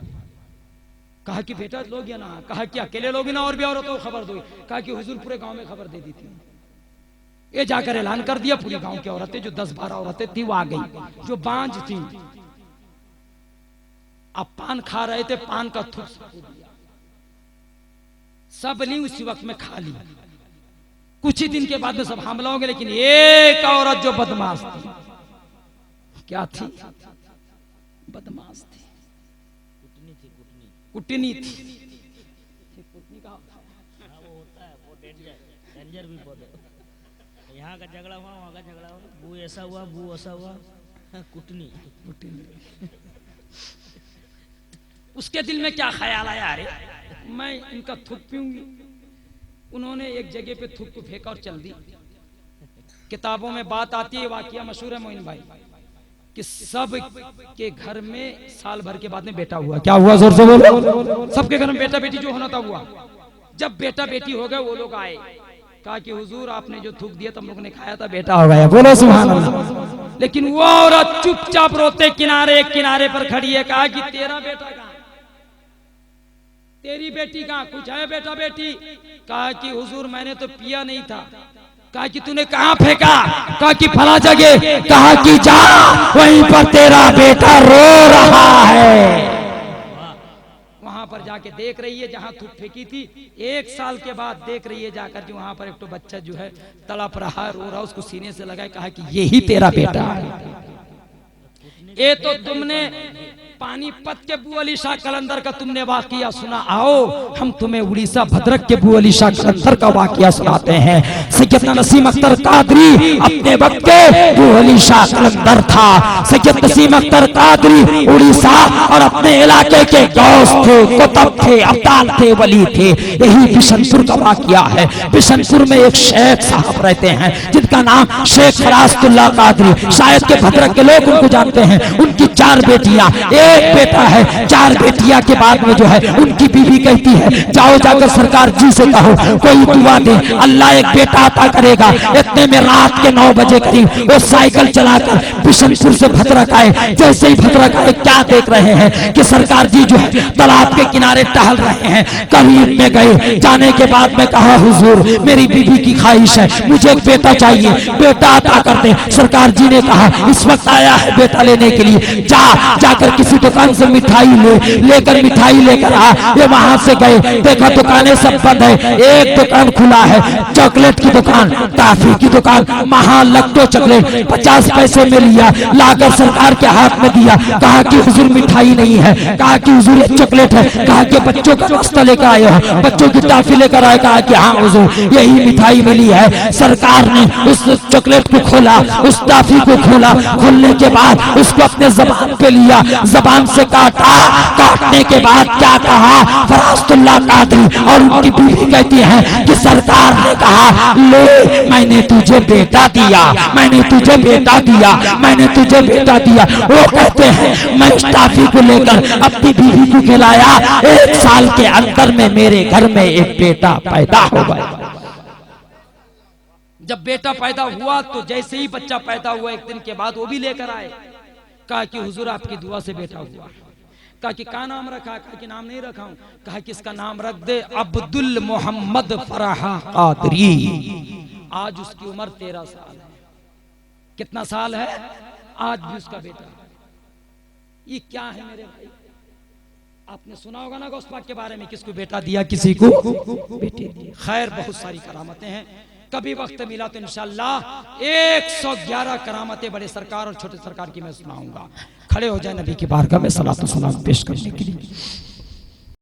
कहा कि बेटा लोग या ना? कहा कि अकेले लोग ना और भी औरतों को खबर दो। कहा कि हुजूर पूरे गांव में खबर दे दी थी। ये जाकर ऐलान कर दिया, पूरी गांव की औरतें जो 10-12 औरतें थी वो आ गई, जो बांझ थी। अब पान खा रहे थे, पान का थूक सब ली, उसी वक्त में खा ली। कुछ ही दिन के बाद में सब हमला हो गए। लेकिन एक औरत जो बदमाश थी, क्या थी? बदमाश थी, कुटनी थी।
वो होता है, वो डेंजर भी बहुत है। यहाँ का झगड़ा हुआ, वहाँ का झगड़ा हुआ, वो ऐसा हुआ, वो ऐसा हुआ, कुटनी।
उसके दिल में क्या ख्याल आया, अरे मैं इनका थूक पीऊंगी। उन्होंने एक जगह पे थूक को फेंका और चल दी। किताबों में बात आती है, वाकया मशहूर है मोइन भाई, कि सब के घर में साल भर के बाद में बेटा हुआ। क्या हुआ? जोर से बोलो। सबके घर में बेटा बेटी जो होना था हुआ। जब बेटा बेटी हो गए, वो लोग आए, कहा कि हुजूर आपने जो थूक दिया तुम लोग ने खाया था, बेटा हो गया। बोलो सुभान अल्लाह। लेकिन वो औरत चुपचाप रोते किनारे पर खड़ी है। कहा कि तेरा बेटा कहाँ, तेरी बेटी कहाँ, कुछ है बेटा बेटी? कहा कि हुजूर मैंने तो पिया नहीं था। कहा कि तूने कहाँ फेंका? कहा कि फला जगह। कहा कि जा, वहीं पर तेरा बेटा रो रहा है। वहां पर जाके देख रही है जहां थूक फेंकी थी। 1 साल के बाद देख रही है जाकर, जो वहां पर एक तो बच्चा जो है तड़प रहा, रो रहा, उसको सीने से लगाए। कहा कि यही तेरा बेटा है। ये तो तुमने पानीपत के बू अली शाह कलंदर का तुमने वाकिया सुना, आओ हम तुम्हें उड़ीसा भद्रक के बू अली शाह कलंदर का वाकिया सुनाते हैं। सैयदना नसीम अख्तर कादरी अपने वक्त के बू अली शाह कलंदर था। सैयद नसीम अख्तर कादरी उड़ीसा और अपने इलाके के गौस थे, कुतुब थे, अब्दाल थे, वली थे। यही बिशनपुर का वाकिया है। बिशनपुर में एक शेख साहब रहते हैं जिनका नाम शेख फरास्तुल्लाह कादरी, शायद के भद्रक के लोग उनको जानते हैं। उनकी 4 बेटियां, एक बेटा है। 4 बेटियां के बाद में जो है उनकी बीवी कहती है जाओ जाकर सरकार जी से कहो कोई दुआ दे, अल्लाह एक बेटा अता करेगा। इतने में रात के 9 बजे करीब वो साइकिल चलाकर बिशनपुर से भद्रक आए। जैसे ही भद्रक आए क्या देख रहे हैं कि सरकार जी जो है तालाब के किनारे टहल रहे हैं। करीब में गए, जाने के बाद में कहा हुजूर मेरी बीवी की ख्वाहिश है, मुझे एक बेटा चाहिए, बेटा अता कर दे। सरकार जी ने कहा इस वक्त आया है बेटा लेने के लिए, जाकर किसी दुकान से मिठाई लेकर मिठाई लेकर आ। ये वहां से गए, देखा दुकानें सब बंद है, एक दुकान खुला है, चॉकलेट की दुकान, टॉफी की दुकान, महालक्टो चॉकलेट 50 पैसे में लिया, लाकर सरकार के हाथ में दिया। कहा कि हुजूर मिठाई नहीं है, कहा कि हुजूर ये चॉकलेट है, कहा कि बच्चों का नाश्ता लेकर आए हो, बच्चों की टॉफी लेकर आए, कहा कि हाँ हुजूर यही मिठाई मिली है। सरकार ने उस चॉकलेट को खोला, उस टॉफी को खोला, खोलने के बाद उसको अपने जबान पे लिया, जबान से काटा, काटने के बाद क्या कहा फरास्तुल्लाह कादरी और उनकी बीवी कहती है कि सरकार ने कहा ले मैंने तुझे बेटा दिया, मैंने तुझे बेटा दिया, मैंने तुझे बेटा दिया। वो कहते हैं मैं उस टॉफी को लेकर अपनी बीवी को खिलाया, 1 साल के अंदर में मेरे घर में एक बेटा पैदा हो गया। जब बेटा पैदा हुआ तो जैसे ही बच्चा पैदा हुआ 1 दिन के बाद वो भी लेकर आए, कहा कि हुजूर आपकी दुआ से बेटा हुआ। कहा कि क्या नाम रखा? कहा कि नाम नहीं रखा हूं। कहा कि इसका नाम रख दे अब्दुल मोहम्मद फराहा कादरी। आज उसकी उम्र 13 साल है। कितना साल है? आज भी उसका बेटा। ये क्या है मेरे भाई? आपने सुना होगा ना गौस पाक के बारे में, किसको बेटा दिया, किसी को बेटे दिए। खैर बहुत सारी करामतें हैं, कभी वक्त मिला तो इंशाअल्लाह 111 करामतें बड़े सरकार और छोटे सरकार की मैं सुनाऊंगा। खड़े हो जाए नबी की बारगाह में सलात व सलाम पेश करने के लिए।